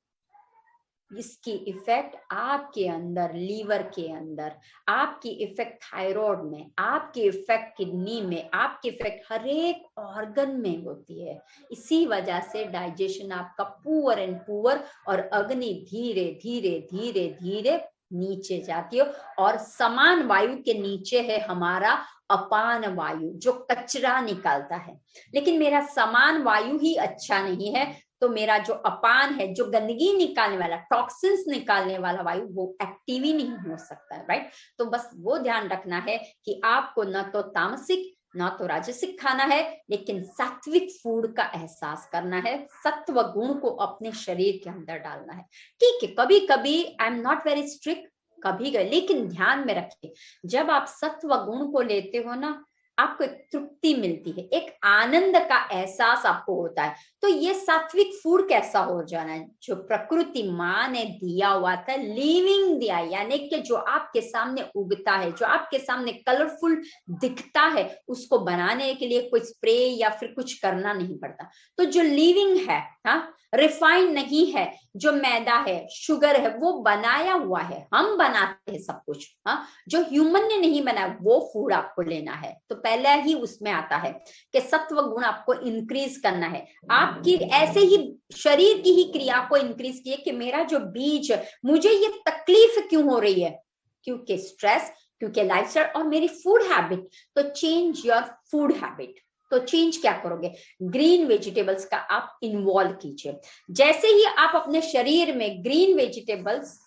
Speaker 1: इसकी इफेक्ट आपके अंदर, लीवर के अंदर, आपकी इफेक्ट थायराइड में, आपकी इफेक्ट किडनी में, आपकी इफेक्ट हर एक ऑर्गन में होती है। इसी वजह से डाइजेशन आपका पुअर एंड पुअर, और अग्नि धीरे धीरे धीरे धीरे नीचे जाती है, और समान वायु के नीचे है हमारा अपान वायु जो कचरा निकालता है। लेकिन मेरा समान वायु ही अच्छा नहीं है, तो मेरा जो अपान है, जो गंदगी निकालने वाला, टॉक्सिन्स निकालने वाला वायु, वो एक्टिव ही नहीं हो सकता है, राइट। तो बस वो ध्यान रखना है कि आपको न तो तामसिक ना तो राजसिक खाना है, लेकिन सात्विक फूड का एहसास करना है, सत्व गुण को अपने शरीर के अंदर डालना है। ठीक है, कभी कभी आई एम नॉट वेरी स्ट्रिक्ट, कभी गए, लेकिन ध्यान में रखिए, जब आप सत्व गुण को लेते हो ना, आपको एक तृप्ति मिलती है, एक आनंद का एहसास आपको होता है। तो ये सात्विक फूड कैसा हो जाना है, जो प्रकृति माँ ने दिया हुआ था, लिविंग दिया, यानी कि जो आपके सामने उगता है, जो आपके सामने कलरफुल दिखता है, उसको बनाने के लिए कोई स्प्रे या फिर कुछ करना नहीं पड़ता। तो जो लिविंग है, हाँ, रिफाइंड नहीं है, जो मैदा है, शुगर है, वो बनाया हुआ है, हम बनाते हैं सब कुछ, हाँ, जो ह्यूमन ने नहीं बनाया वो फूड आपको लेना है। तो पहले ही उसमें आता है कि सत्व गुण आपको इंक्रीज करना है, आपकी ऐसे ही शरीर की ही क्रिया को इंक्रीज किए कि मेरा जो बीज, मुझे ये तकलीफ क्यों हो रही है, क्योंकि स्ट्रेस, क्योंकि लाइफस्टाइल और मेरी फूड हैबिट। तो चेंज योर फूड हैबिट। तो चेंज क्या करोगे, ग्रीन वेजिटेबल्स का आप इन्वॉल्व कीजिए। जैसे ही आप अपने शरीर में ग्रीन वेजिटेबल्स,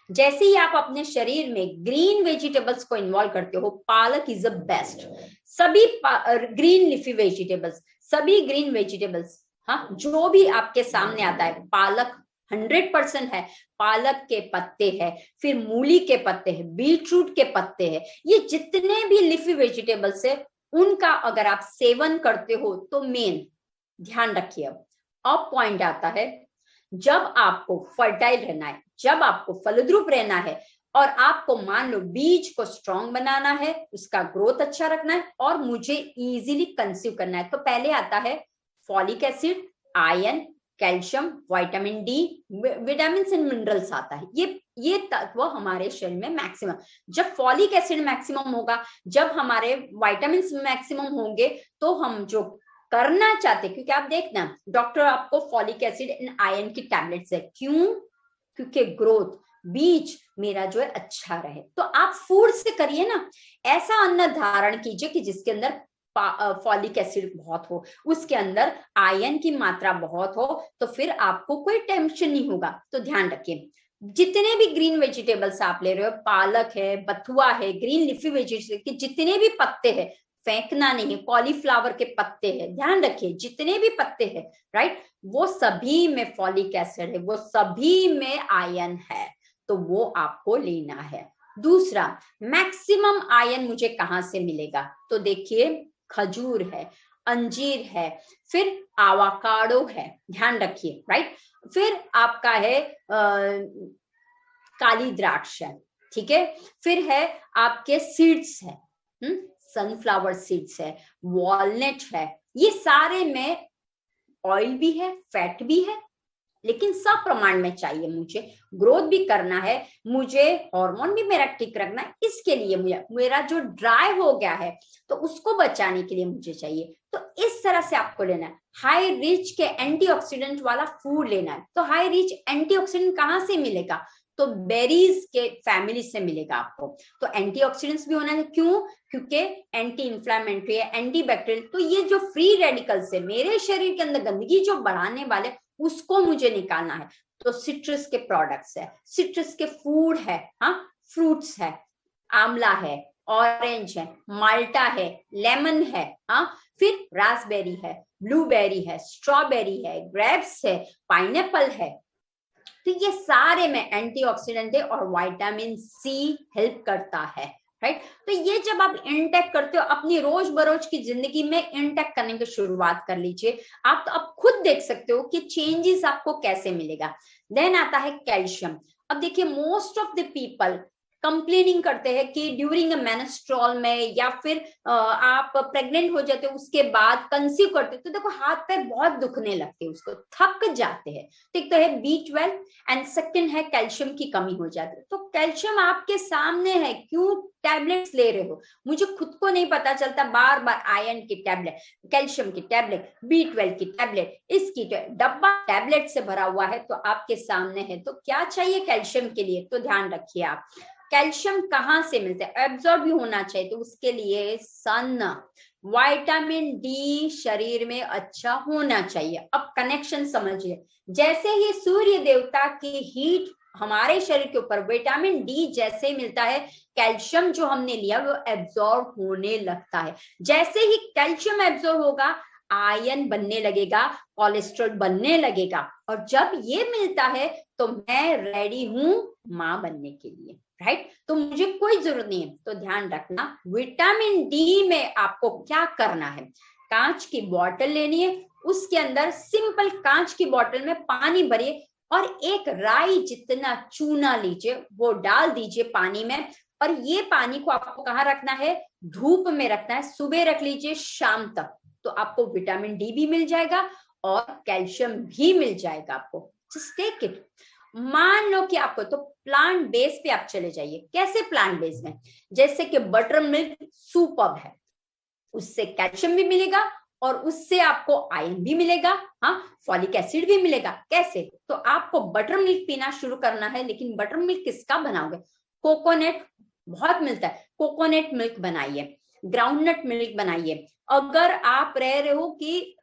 Speaker 1: जैसे ही आप अपने शरीर में ग्रीन वेजिटेबल्स को इन्वॉल्व करते हो, पालक इज द बेस्ट। सभी ग्रीन लीफी वेजिटेबल्स, सभी ग्रीन वेजिटेबल्स, हाँ, जो भी आपके सामने आता है, पालक 100% है, पालक के पत्ते हैं, फिर मूली के पत्ते हैं, बीटरूट के पत्ते हैं, ये जितने भी लीफी वेजिटेबल्स है, उनका अगर आप सेवन करते हो तो मेन ध्यान रखिए। अब पॉइंट आता है, जब आपको फर्टाइल रहना है, जब आपको फलद्रुप रहना है, और आपको मान लो बीज को स्ट्रॉन्ग बनाना है, उसका ग्रोथ अच्छा रखना है, और मुझे इजीली कंसीव करना है, तो पहले आता है folic acid, iron, calcium, vitamin D, vitamin and minerals आता है। ये तत्व हमारे शरीर में मैक्सिमम, जब फॉलिक एसिड मैक्सिमम होगा, जब हमारे विटामिन मैक्सिमम होंगे, तो हम जो करना चाहते, क्योंकि आप देखना डॉक्टर आपको फॉलिक एसिड एंड आयरन की टैबलेट्स है, क्यों, क्योंकि ग्रोथ, बीज मेरा जो है अच्छा रहे। तो आप फूड से करिए ना, ऐसा अन्न धारण कीजिए कि जिसके अंदर फॉलिक एसिड बहुत हो, उसके अंदर आयरन की मात्रा बहुत हो, तो फिर आपको कोई टेंशन नहीं होगा। तो ध्यान रखिए, जितने भी ग्रीन वेजिटेबल्स आप ले रहे हो, पालक है, बथुआ है, ग्रीन लीफी वेजिटेबल्स के जितने भी पत्ते हैं, फेंकना नहीं है, कॉलीफ्लावर के पत्ते हैं, ध्यान रखिए, जितने भी पत्ते हैं, राइट, वो सभी में फॉलिक एसिड है, वो सभी में आयरन है, तो वो आपको लेना है। दूसरा, मैक्सिमम आयरन मुझे कहां से मिलेगा, तो देखिए, खजूर है, अंजीर है, फिर आवाकाडो है, ध्यान रखिए, राइट, फिर आपका है काली द्राक्ष है, ठीक है, फिर है आपके सीड्स है, सनफ्लावर सीड्स है, वॉलनट है, ये सारे में ऑयल भी है, फैट भी है, लेकिन सब प्रमाण में चाहिए। मुझे ग्रोथ भी करना है, मुझे हार्मोन भी मेरा ठीक रखना है, इसके लिए मेरा जो ड्राई हो गया है, तो उसको बचाने के लिए मुझे चाहिए। तो इस तरह से आपको लेना है, हाई रिच के एंटीऑक्सीडेंट वाला फूड लेना है। तो हाई रिच एंटीऑक्सीडेंट कहां से मिलेगा, तो बेरीज के फैमिली से मिलेगा आपको। तो एंटीऑक्सीडेंट्स भी होना है, क्यों, क्योंकि एंटी इंफ्लेमेटरी है, एंटी बैक्टीरियल। तो ये जो फ्री रेडिकल्स है, मेरे शरीर के अंदर गंदगी जो बढ़ाने वाले, उसको मुझे निकालना है। तो सिट्रस के प्रोडक्ट्स है, सिट्रस के फूड है, हाँ, फ्रूट्स है, आंवला है, ऑरेंज है, माल्टा है, लेमन है, हाँ, फिर रास्पबेरी है, ब्लूबेरी है, स्ट्रॉबेरी है, ग्रेप्स है, पाइनएप्पल है। तो ये सारे में एंटीऑक्सीडेंट है और विटामिन सी हेल्प करता है, राइट। तो ये जब आप इंटेक करते हो, अपनी रोज बरोज की जिंदगी में इंटेक करने की शुरुआत कर लीजिए, आप तो अब खुद देख सकते हो कि चेंजेस आपको कैसे मिलेगा। देन आता है कैल्शियम। अब देखिए, most of the people complaining करते हैं कि ड्यूरिंग मेंस्ट्रुअल में, या फिर आप प्रेग्नेंट हो जाते हो, उसके बाद कंसीव करते हो, तो देखो हाथ पैर बहुत दुखने लगते हैं, उसको थक जाते हैं। एक तो है B12 एंड सेकंड है कैल्शियम की कमी हो जाती है। तो कैल्शियम आपके सामने है, क्यों टैबलेट्स ले रहे हो, मुझे खुद को नहीं पता चलता, बार बार आयरन की टैबलेट, कैल्शियम की टैबलेट, B12 की टैबलेट, इसकी डब्बा टैबलेट से भरा हुआ है, तो आपके सामने है। तो क्या चाहिए कैल्शियम के लिए, तो ध्यान रखिए आप, कैल्शियम कहाँ से मिलते हैं, एब्जॉर्ब भी होना चाहिए, तो उसके लिए सन, विटामिन डी शरीर में अच्छा होना चाहिए। अब कनेक्शन समझिए, जैसे ही सूर्य देवता की हीट हमारे शरीर के ऊपर विटामिन डी जैसे मिलता है, कैल्शियम जो हमने लिया वो एब्जॉर्ब होने लगता है। जैसे ही कैल्शियम एब्जॉर्ब होगा, आयरन बनने लगेगा, कोलेस्ट्रॉल बनने लगेगा, और जब ये मिलता है तो मैं रेडी हूं मां बनने के लिए, राइट। तो मुझे कोई जरूरत नहीं है। तो ध्यान रखना, विटामिन डी में आपको क्या करना है, कांच की बोतल लेनी है, उसके अंदर सिंपल कांच की बोतल में पानी भरिए और एक राई जितना चूना लीजिए, वो डाल दीजिए पानी में, और ये पानी को आपको कहाँ रखना है, धूप में रखना है। सुबह रख लीजिए, शाम तक, तो आपको विटामिन डी भी मिल जाएगा और कैल्शियम भी मिल जाएगा आपको। Just take it. मान लो कि आपको, तो प्लांट बेस पे आप चले जाइए। कैसे प्लांट बेस में, जैसे कि बटर मिल्क सुपर्ब है, उससे कैल्शियम भी मिलेगा और उससे आपको आयरन भी मिलेगा, हाँ, फॉलिक एसिड भी मिलेगा। कैसे, तो आपको बटर मिल्क पीना शुरू करना है, लेकिन बटर मिल्क किसका बनाओगे, कोकोनट बहुत मिलता है, कोकोनट मिल्क बनाइए, ग्राउंडनट मिल्क बनाइए। अगर आप रह रहे हो कि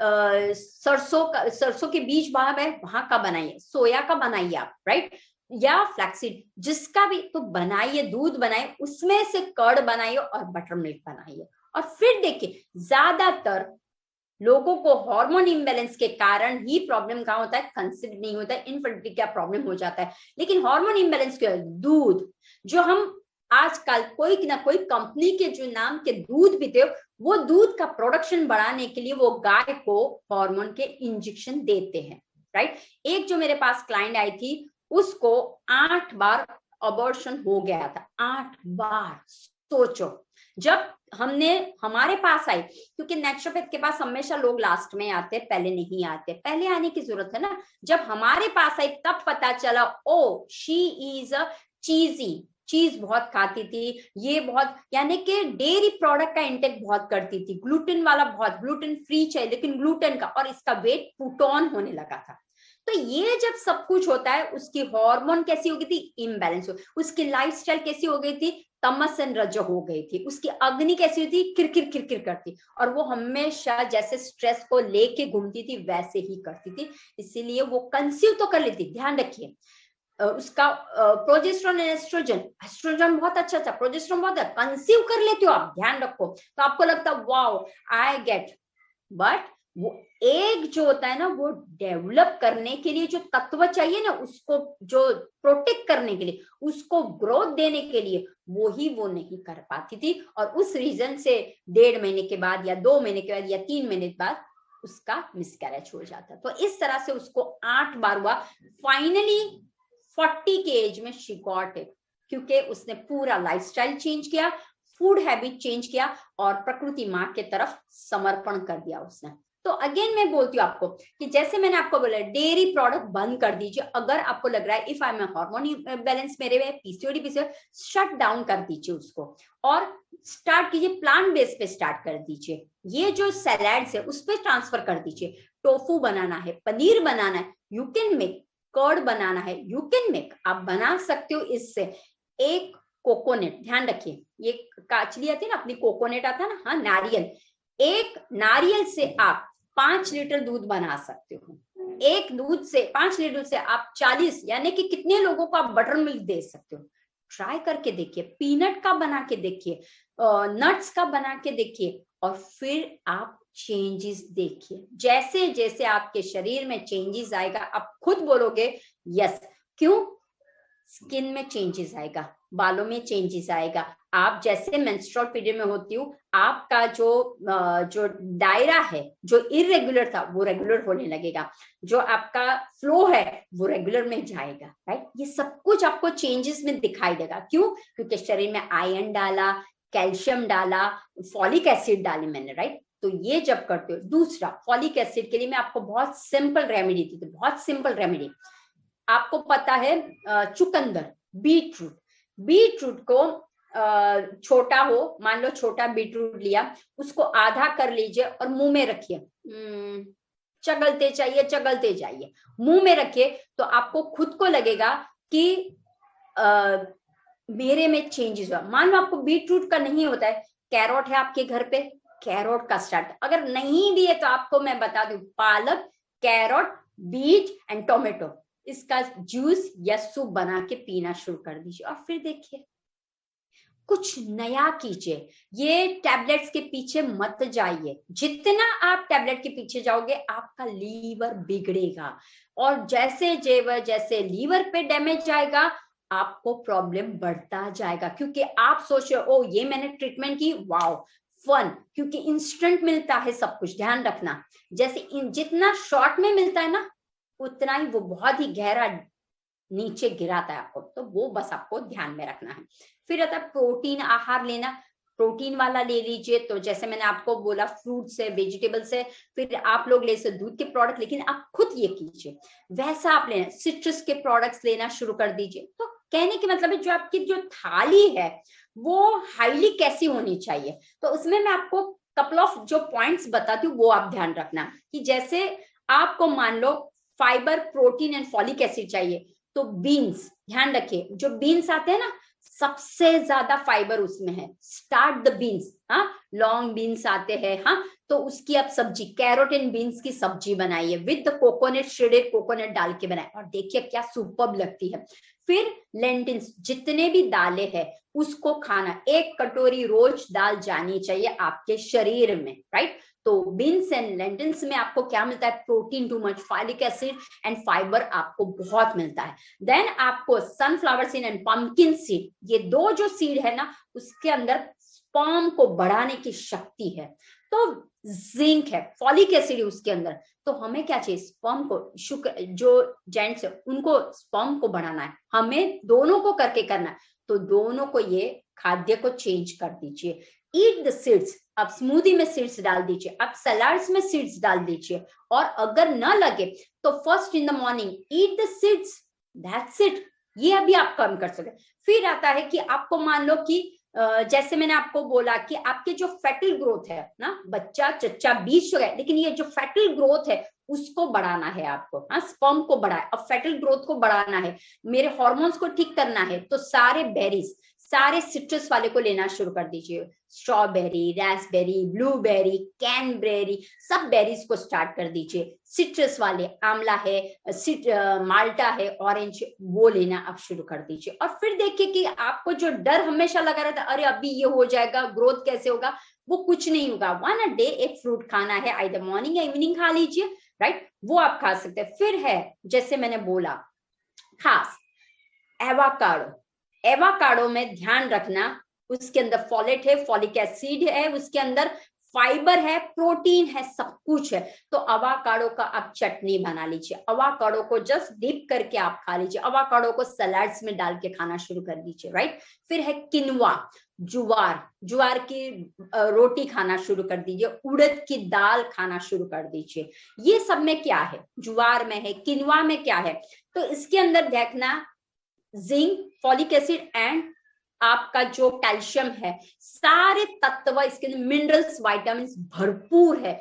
Speaker 1: सरसों के बीज वहां का बनाइए, सोया का बनाइए आप, राइट, या फ्लैक्सीड, जिसका भी, तो बनाइए, दूध बनाइए, उसमें से कर्ड बनाइए और बटर मिल्क बनाइए। और फिर देखिए, ज्यादातर लोगों को हार्मोन इम्बैलेंस के कारण ही प्रॉब्लम कहाँ होता है, कंसीव नहीं होता है, इनफर्टिलिटी का प्रॉब्लम हो जाता है। लेकिन हार्मोन इम्बैलेंस के दूध, जो हम आजकल कोई ना कोई कंपनी के जो नाम के दूध पीते हो, वो दूध का प्रोडक्शन बढ़ाने के लिए वो गाय को हार्मोन के इंजेक्शन देते हैं, राइट। एक जो मेरे पास क्लाइंट आई थी, उसको 8 बार अबॉर्शन हो गया था, 8 बार। सोचो, जब हमने हमारे पास आई, क्योंकि नेचुरोपैथ के पास हमेशा लोग लास्ट में आते, पहले नहीं आते, पहले आने की जरूरत है ना। जब हमारे पास आई तब पता चला, ओ शी इज अ चीजी, चीज बहुत खाती थी, ये बहुत, यानी कि डेयरी प्रोडक्ट का इंटेक बहुत करती थी, ग्लूटेन वाला बहुत, ग्लूटेन फ्री चाहिए लेकिन ग्लूटेन का, और इसका वेट पुट ऑन होने लगा था। तो ये जब सब कुछ होता है, उसकी हार्मोन कैसी हो गई थी, इम्बैलेंस हो, उसकी लाइफस्टाइल कैसी हो गई थी, तमस एंड रज हो गई थी, उसकी अग्नि कैसी हुई थी, किरकिर किरकिर करती, और वो हमेशा जैसे स्ट्रेस को लेके घूमती थी वैसे ही करती थी। इसीलिए वो कंसीव तो कर लेती, ध्यान रखिए, उसका प्रोजेस्टेरोन एंड एस्ट्रोजन, एस्ट्रोजन बहुत अच्छा था, प्रोजेस्टेरोन बहुत है, कंसीव कर लेते हो आप, ध्यान रखो, तो आपको लगता है वाओ आई गेट, बट वो एक जो होता है ना, वो डेवलप करने के लिए जो तत्व चाहिए ना, उसको जो प्रोटेक्ट करने के लिए, उसको ग्रोथ देने के लिए, वो नहीं कर पाती थी, और उस रीजन से 1.5 महीने के बाद या 2 महीने के बाद या 3 महीने के बाद उसका मिसकैरेज हो जाता। तो इस तरह से उसको 8 बार हुआ, फाइनली 40 के एज में शी गॉट इट, क्योंकि उसने पूरा लाइफस्टाइल चेंज किया, फूड हैबिट चेंज किया, और प्रकृति माँ के तरफ समर्पण कर दिया उसने। तो अगेन मैं बोलती हूँ आपको कि जैसे मैंने आपको बोला, डेयरी प्रोडक्ट बंद कर दीजिए। अगर आपको लग रहा है if I am hormone balance मेरे में, पीसीओडी शट डाउन कर दीजिए उसको, और स्टार्ट कीजिए प्लांट बेस पे, स्टार्ट कर दीजिए। ये जो सैलेड्स है उस पर ट्रांसफर कर दीजिए, टोफू बनाना है, पनीर बनाना है, यू कैन मेक, कर्ड बनाना है, यू कैन मेक, आप बना सकते हो इससे। एक कोकोनट, ध्यान रखिए, ये काचली आती है ना अपनी, कोकोनट आता है ना, हाँ, नारियल, एक नारियल से आप 5 लीटर दूध बना सकते हो। एक दूध से, 5 लीटर से आप 40, यानी कि कितने लोगों को आप बटर मिल्क दे सकते हो। ट्राई करके देखिए, पीनट का बना के देखिए, नट्स का बना के देखिए, और फिर आप चेंजेस देखिए। जैसे जैसे आपके शरीर में चेंजेस आएगा, आप खुद बोलोगे यस। क्यों? स्किन में चेंजेस आएगा, बालों में चेंजेस आएगा। आप जैसे मेंस्ट्रुअल पीरियड में होती हूँ, आपका जो दायरा है, जो इरेगुलर था वो रेगुलर होने लगेगा, जो आपका फ्लो है वो रेगुलर में जाएगा, राइट। ये सब कुछ आपको चेंजेस में दिखाई देगा। क्यों? क्योंकि शरीर में आयरन डाला, कैल्शियम डाला, फॉलिक एसिड डाली मैंने, राइट। तो ये जब करते हो, दूसरा फॉलिक एसिड के लिए मैं आपको बहुत सिंपल रेमेडी दी थी, बहुत सिंपल रेमेडी। आपको पता है चुकंदर, बीटरूट, बीटरूट को छोटा हो, मान लो छोटा बीटरूट लिया, उसको आधा कर लीजिए और मुंह में रखिए, चगलते जाइए, मुंह में रखिए, तो आपको खुद को लगेगा कि मेरे में चेंजेस हुआ। मान लो आपको बीटरूट का नहीं होता है, कैरोट है आपके घर पे, कैरोट का स्टार्ट, अगर नहीं भी है तो आपको मैं बता दूं, पालक, कैरोट, बीट एंड टोमेटो, इसका जूस या सूप बना के पीना शुरू कर दीजिए, और फिर देखिए कुछ नया कीजिए। ये टैबलेट्स के पीछे मत जाइए। जितना आप टैबलेट के पीछे जाओगे आपका लीवर बिगड़ेगा, और जैसे लीवर पे डैमेज आएगा आपको प्रॉब्लम बढ़ता जाएगा, क्योंकि आप सोच रहे हो ओ ये मैंने ट्रीटमेंट की, वाओ फन, क्योंकि इंस्टेंट मिलता है सब कुछ। ध्यान रखना, जैसे जितना शॉर्ट में मिलता है ना उतना ही वो बहुत ही गहरा नीचे गिराता है आपको, तो वो बस आपको ध्यान में रखना है। फिर आता है प्रोटीन आहार लेना, प्रोटीन वाला ले लीजिए। तो जैसे मैंने आपको बोला फ्रूट से, वेजिटेबल से, फिर आप लोग ले सकते दूध के प्रोडक्ट, लेकिन आप खुद ये कीजिए वैसा आप लेना। सिट्रस के प्रोडक्ट्स लेना शुरू कर दीजिए। तो कहने के मतलब है जो आपकी जो थाली है वो हाईली कैसी होनी चाहिए, तो उसमें मैं आपको कपल ऑफ जो पॉइंट्स बताती हूँ वो आप ध्यान रखना। कि जैसे आपको मान लो fibre, protein and folic acid चाहिए, तो बीन्स, ध्यान रखिए जो बीन्स आते हैं ना सबसे ज्यादा फाइबर उसमें है। स्टार्ट द बीन्स, हाँ लॉन्ग बीन्स आते हैं, हाँ तो उसकी आप सब्जी, कैरोटीन बीन्स की सब्जी बनाइए विद कोकोनट, श्रेडेड कोकोनट डाल के बनाए, और देखिए क्या सुपर्ब लगती है। फिर लेंटिल्स, जितने भी दालें हैं उसको खाना, 1 कटोरी रोज दाल जानी चाहिए आपके शरीर में, राइट। तो बीन्स एंड लेंटिल्स में आपको क्या मिलता है, protein too much, folic acid and fibre आपको बहुत मिलता है। देन आपको sunflower seed and pumpkin seed, ये 2 जो सीड है ना उसके अंदर स्पर्म को बढ़ाने की शक्ति है। तो जिंक है, फॉलिक एसिड है उसके अंदर। तो हमें क्या चाहिए, स्पर्म को, शुक्र जो जेंट्स है उनको स्पर्म को बढ़ाना है, हमें दोनों को करके करना है। तो दोनों को ये खाद्य को चेंज कर दीजिए। ईट द सीड्स, आप स्मूदी में सीड्स डाल दीजिए, आप सलाड्स में सीड्स डाल दीजिए, और अगर ना लगे तो first in the morning eat the seeds, that's it. ये अभी आप कम कर सकते। फिर आता है कि आपको मान लो कि जैसे मैंने आपको बोला कि आपके जो फेटल ग्रोथ है ना, बच्चा चच्चा 20 हो गए, लेकिन ये जो फेटल ग्रोथ है उसको बढ़ाना है आपको, हाँ स्पर्म को बढ़ाए, अब फेटल ग्रोथ को बढ़ाना है, मेरे हार्मोन्स को ठीक करना है। तो सारे बेरीज, सारे सिट्रस वाले को लेना शुरू कर दीजिए। स्ट्रॉबेरी, रास्पबेरी, ब्लूबेरी, कैनबेरी, सब बेरीज को स्टार्ट कर दीजिए। सिट्रस वाले, आंवला है, माल्टा है, ऑरेंज, वो लेना आप शुरू कर दीजिए। और फिर देखिए कि आपको जो डर हमेशा लगा रहता है, अरे अभी ये हो जाएगा, ग्रोथ कैसे होगा, वो कुछ नहीं होगा। 1 a day एक फ्रूट खाना है, आइदर मॉर्निंग या इवनिंग खा लीजिए, राइट, वो आप खा सकते हैं। फिर है जैसे मैंने बोला खास एवाकाडो, एवाकाडो में ध्यान रखना उसके अंदर फॉलेट है, फॉलिक एसिड है, उसके अंदर फाइबर है, प्रोटीन है, सब कुछ है। तो अवाकाडो का आप चटनी बना लीजिए, अवाकाडो को जस्ट डिप करके आप खा लीजिए, अवाकाडो को सलाड्स में डाल के खाना शुरू कर दीजिए, राइट। फिर है किनवा, ज्वार, ज्वार की रोटी खाना शुरू कर दीजिए, उड़द की दाल खाना शुरू कर दीजिए। ये सब में क्या है, ज्वार में है, किनवा में क्या है, तो इसके अंदर देखना जिंक, फॉलिक एसिड एंड आपका जो कैल्शियम है, सारे तत्व इसके अंदर, मिनरल्स, विटामिन भरपूर है।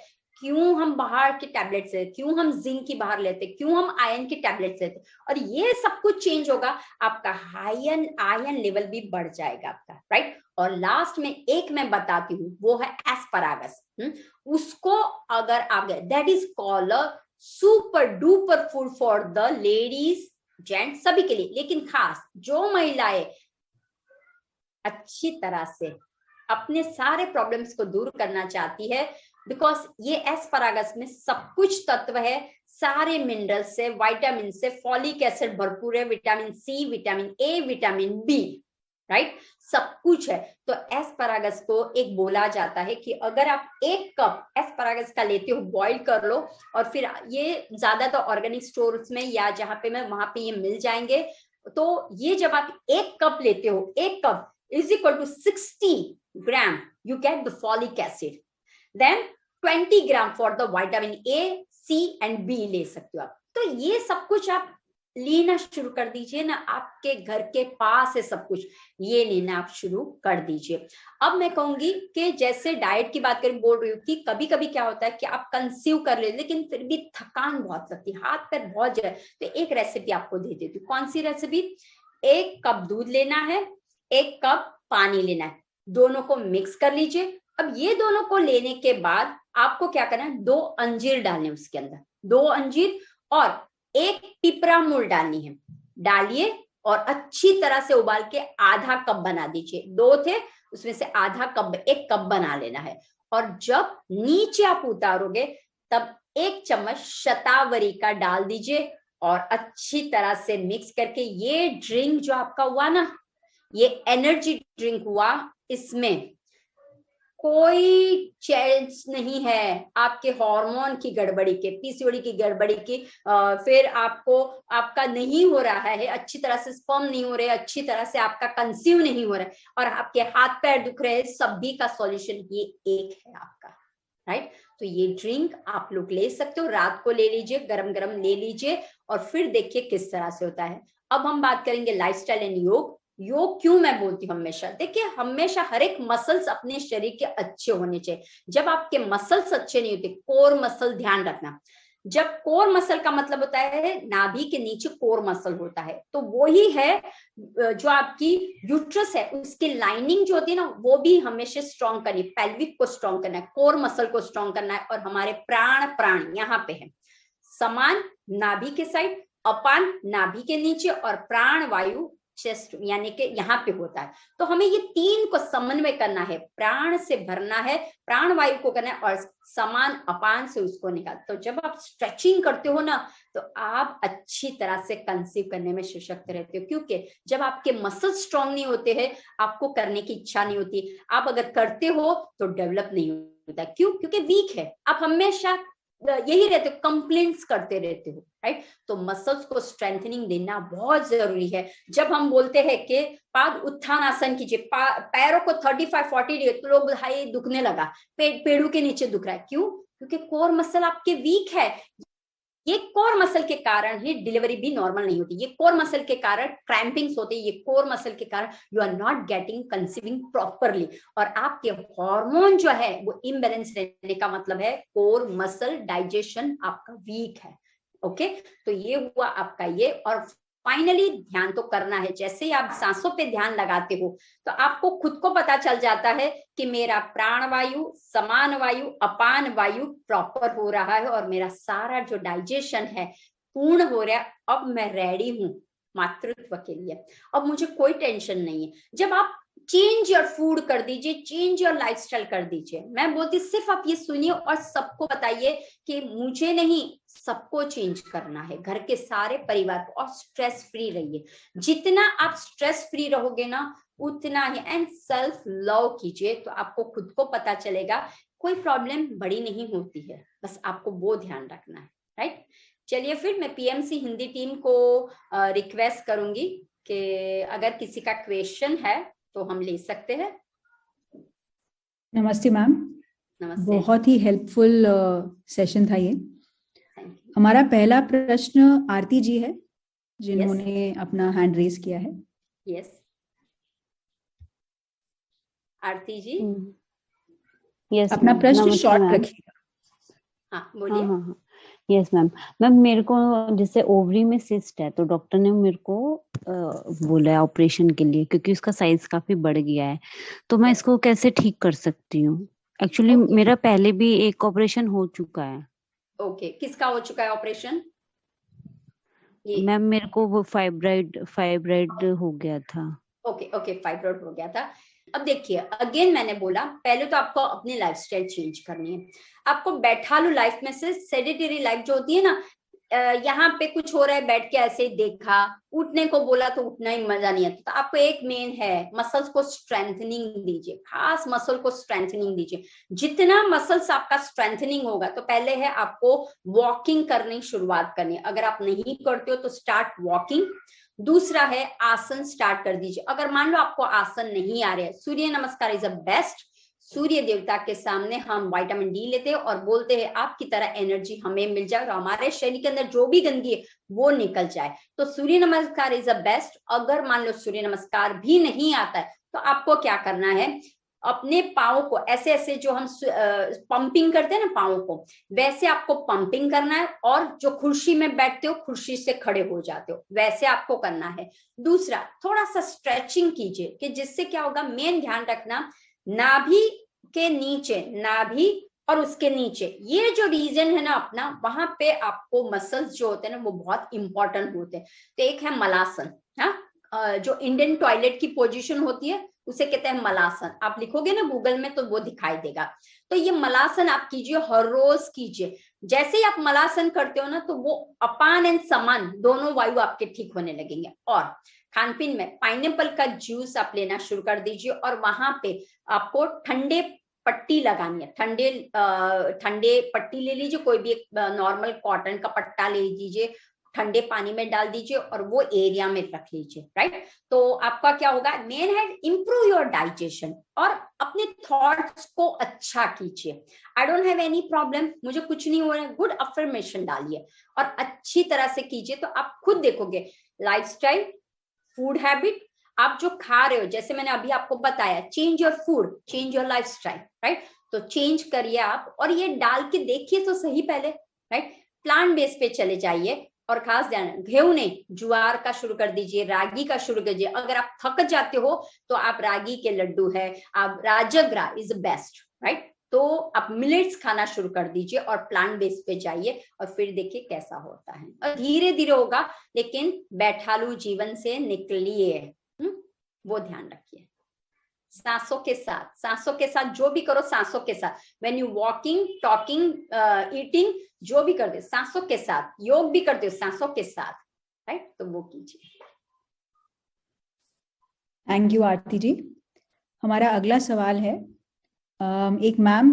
Speaker 1: क्यों हम बाहर के टैबलेट्स लेते, क्यों हम जिंक की बाहर लेते, क्यों हम आयरन के टैबलेट्स लेते, और ये सब कुछ चेंज होगा, आपका आयरन लेवल भी बढ़ जाएगा आपका, राइट। और लास्ट में एक मैं बताती हूँ, वो है एस्परागस। उसको अगर आगे, that is called super duper food for the ladies, gents, सभी के लिए, लेकिन खास जो महिलाएं अच्छी तरह से अपने सारे प्रॉब्लम्स को दूर करना चाहती है, बिकॉज ये एस्परागस में सब कुछ तत्व है, सारे मिनरल से, विटामिन से, फॉलिक एसिड भरपूर है, vitamin C, vitamin A, vitamin B, right, सब कुछ है। तो एस्परागस को एक बोला जाता है कि अगर आप 1 कप एस्परागस का लेते हो, बॉईल कर लो, और फिर ये ज्यादातर ऑर्गेनिक स्टोर्स में या जहां पे मैं वहां पे ये मिल जाएंगे। तो ये जब आप 1 कप लेते हो, 1 cup is equal to 60 gram, you get the folic acid, then 20 gram for the vitamin A, C and B ले सकते हो आप। तो ये सब कुछ आप लेना शुरू कर दीजिए ना, आपके घर के पास है सब कुछ, ये लेना आप शुरू कर दीजिए। अब मैं कहूंगी कि जैसे डाइट की बात करें, बोल रही हूँ कि कभी कभी क्या होता है कि आप कंसीव कर ले, लेकिन फिर भी थकान बहुत लगती है, हाथ पैर बहुत जाए, तो एक रेसिपी आपको दे देती हूँ। कौन सी रेसिपी, 1 कप दूध लेना है, 1 कप पानी लेना है, दोनों को मिक्स कर लीजिए। अब ये दोनों को लेने के बाद आपको क्या करना है, 2 अंजीर डालने उसके अंदर, 2 अंजीर और 1 पिपरा मूल डालनी है, डालिए और अच्छी तरह से उबाल के आधा कप बना दीजिए। 2 थे उसमें से आधा कप, 1 कप बना लेना है। और जब नीचे आप उतारोगे तब 1 चम्मच शतावरी का डाल दीजिए और अच्छी तरह से मिक्स करके ये ड्रिंक जो आपका हुआ ना, ये एनर्जी ड्रिंक हुआ, इसमें कोई चांस नहीं है आपके हार्मोन की गड़बड़ी के, पीसीओडी की गड़बड़ी की, फिर आपको आपका नहीं हो रहा है अच्छी तरह से, स्पर्म नहीं हो रहे अच्छी तरह से, आपका कंसीव नहीं हो रहा है और आपके हाथ पैर दुख रहे हैं, सभी का सॉल्यूशन ये एक है आपका, राइट। तो ये ड्रिंक आप लोग ले सकते हो, रात को ले लीजिए, गरम गरम ले लीजिए और फिर देखिए किस तरह से होता है। अब हम बात करेंगे लाइफस्टाइल एंड योग। योग क्यों मैं बोलती हूँ हमेशा, देखिए हमेशा हर एक मसल्स अपने शरीर के अच्छे होने चाहिए। जब आपके मसल्स अच्छे नहीं होते, कोर मसल ध्यान रखना, जब कोर मसल का मतलब होता है नाभि के नीचे कोर मसल होता है, तो वो ही है जो आपकी यूट्रस है उसकी लाइनिंग जो होती है ना, वो भी हमेशा स्ट्रॉन्ग करनी, पेल्विक को स्ट्रॉन्ग करना है, कोर मसल को स्ट्रॉन्ग करना है। और हमारे प्राण यहाँ पे है, समान नाभि के साइड, अपान नाभि के नीचे और प्राण वायु चेस्ट यानी कि यहाँ पे होता है। तो हमें ये 3 को समन्वय करना है, प्राण से भरना है, प्राण वायु को करना है और समान अपान से उसको निकाल। तो जब आप स्ट्रेचिंग करते हो ना, तो आप अच्छी तरह से कंसीव करने में सशक्त रहते हो, क्योंकि जब आपके मसल स्ट्रांग नहीं होते हैं, आपको करने की इच्छा नहीं होती, आप अगर करते हो तो डेवलप नहीं होता। क्यों? क्योंकि वीक है, आप हमेशा यही रहते हो, कंप्लेंट्स करते रहते हो, राइट। तो मसल्स को स्ट्रेंथनिंग देना बहुत जरूरी है। जब हम बोलते हैं कि पाद उत्थान आसन कीजिए, पैरों को 35-40 डिग्री, तो लोग हाय दुखने लगा, पेड़ों के नीचे दुख रहा है, क्यों? क्योंकि कोर मसल आपके वीक है। ये कोर मसल के कारण ही डिलीवरी भी नॉर्मल नहीं होती, ये कोर मसल के कारण क्रैम्पिंग्स होते हैं, ये कोर मसल के कारण you are not getting conceiving properly, और आपके हार्मोन जो है वो इम्बैलेंस रहने का मतलब है कोर मसल डाइजेशन आपका वीक है। ओके, तो ये हुआ आपका ये। और फाइनली ध्यान तो करना है, जैसे ही आप सांसों पे ध्यान लगाते हो तो आपको खुद को पता चल जाता है कि मेरा प्राण वायु, समान वायु, अपान वायु प्रॉपर हो रहा है और मेरा सारा जो डाइजेशन है पूर्ण हो रहा है। अब मैं रेडी हूं मातृत्व के लिए, अब मुझे कोई टेंशन नहीं है। जब आप चेंज योर फूड कर दीजिए, चेंज योर लाइफस्टाइल कर दीजिए, मैं बोलती सिर्फ आप ये सुनिए और सबको बताइए कि मुझे नहीं, सबको चेंज करना है, घर के सारे परिवार को। और स्ट्रेस फ्री रहिए, जितना आप स्ट्रेस फ्री रहोगे ना उतना ही। एंड सेल्फ लव कीजिए, तो आपको खुद को पता चलेगा कोई प्रॉब्लम बड़ी नहीं होती है, बस आपको वो ध्यान रखना है, राइट। चलिए फिर मैं पीएमसी हिंदी टीम को रिक्वेस्ट करूंगी कि अगर किसी का क्वेश्चन है तो हम ले सकते हैं।
Speaker 2: नमस्ते मैम।
Speaker 1: नमस्ते।
Speaker 2: बहुत ही हेल्पफुल सेशन था ये। हमारा पहला प्रश्न आरती जी है, जिन्होंने अपना हैंड रेज किया है।
Speaker 1: यस, आरती जी।
Speaker 3: यस,
Speaker 2: अपना प्रश्न शॉर्ट रखिएगा।
Speaker 1: हाँ बोलिए।
Speaker 3: हाँ, यस मैम। मैम मेरे को जैसे ओवरी में सिस्ट है, तो डॉक्टर ने मेरे को बोला है ऑपरेशन के लिए, क्योंकि उसका साइज काफी बढ़ गया है। तो मैं इसको कैसे ठीक कर सकती हूँ? एक्चुअली मेरा पहले भी एक ऑपरेशन हो चुका है।
Speaker 1: ओके, किसका हो चुका है ऑपरेशन?
Speaker 3: मैम मेरे को वो फाइब्राइड हो गया था।
Speaker 1: ओके, फाइब्रॉइड हो गया था। अब देखिए, अगेन मैंने बोला, पहले तो आपको अपनी लाइफस्टाइल चेंज करनी है। आपको बैठालू लाइफ में से सेडेटरी लाइफ जो होती है ना, यहाँ पे कुछ हो रहा है बैठ के ऐसे ही देखा, उठने को बोला तो उठना ही मजा नहीं आता। तो आपको एक मेन है, मसल्स को स्ट्रेंथनिंग दीजिए, खास मसल को स्ट्रेंथनिंग दीजिए। जितना मसल्स आपका स्ट्रेंथनिंग होगा, तो पहले है आपको वॉकिंग करनी शुरुआत करनी। अगर आप नहीं करते हो तो स्टार्ट वॉकिंग। दूसरा है आसन स्टार्ट कर दीजिए। अगर मान लो आपको आसन नहीं आ रहे, सूर्य नमस्कार इज अ बेस्ट। सूर्य देवता के सामने हम विटामिन डी लेते हैं और बोलते हैं आपकी तरह एनर्जी हमें मिल जाए और हमारे शरीर के अंदर जो भी गंदगी है वो निकल जाए। तो सूर्य नमस्कार इज अ बेस्ट। अगर मान लो सूर्य नमस्कार भी नहीं आता है, तो आपको क्या करना है, अपने पाँव को ऐसे ऐसे, जो हम पंपिंग करते हैं ना पाँव को, वैसे आपको पंपिंग करना है। और जो कुर्सी में बैठते हो, कुर्सी से खड़े हो जाते हो, वैसे आपको करना है। दूसरा, थोड़ा सा स्ट्रेचिंग कीजिए, कि जिससे क्या होगा, मेन ध्यान रखना, नाभि के नीचे, नाभि और उसके नीचे ये जो रीजन है ना अपना, वहां पे आपको मसल्स जो होते हैं ना वो बहुत इंपॉर्टेंट होते हैं। तो एक है मलासन, हाँ, जो इंडियन टॉयलेट की पोजीशन होती है उसे कहते हैं मलासन। आप लिखोगे ना गूगल में तो वो दिखाई देगा। तो ये मलासन आप कीजिए, हर रोज कीजिए। जैसे ही आप मलासन करते हो ना तो वो अपान एंड समान दोनों वायु आपके ठीक होने लगेंगे। और खान पीन में पाइनएप्पल का जूस आप लेना शुरू कर दीजिए, और वहां पे आपको ठंडे पट्टी लगानी है। ठंडे पट्टी ले लीजिए, कोई भी एक नॉर्मल कॉटन का पट्टा ले लीजिए, ठंडे पानी में डाल दीजिए और वो एरिया में रख लीजिए, राइट। तो आपका क्या होगा, मेन है इंप्रूव योर डाइजेशन और अपने थॉट्स को अच्छा कीजिए। I don't have any problem, मुझे कुछ नहीं हो रहा है, गुड अफर्मेशन डालिए और अच्छी तरह से कीजिए। तो आप खुद देखोगे लाइफस्टाइल, फूड हैबिट, आप जो खा रहे हो, जैसे मैंने अभी आपको बताया, change your food, change your lifestyle, right. तो चेंज करिए आप, और ये डाल के देखिए तो सही पहले, राइट। प्लांट बेस पे चले जाइए, और खास ध्यान, गेहूं नहीं, ज्वार का शुरू कर दीजिए, रागी का शुरू कीजिए। अगर आप थक जाते हो तो आप रागी के लड्डू है, आप राजग्रा इज बेस्ट, राइट। तो आप मिलेट्स खाना शुरू कर दीजिए और प्लांट बेस पे जाइए, और फिर देखिए कैसा होता है। और धीरे धीरे होगा, लेकिन बैठालू जीवन से निकलिए, वो ध्यान रखिए। सांसों के साथ जो भी करो, सांसों के साथ, when you walking, talking, eating, जो भी करते हो सांसों के साथ, योग भी करते हो सांसों के साथ, राइट। तो वो कीजिए।
Speaker 2: थैंक यू आरती जी। हमारा अगला सवाल है, एक मैम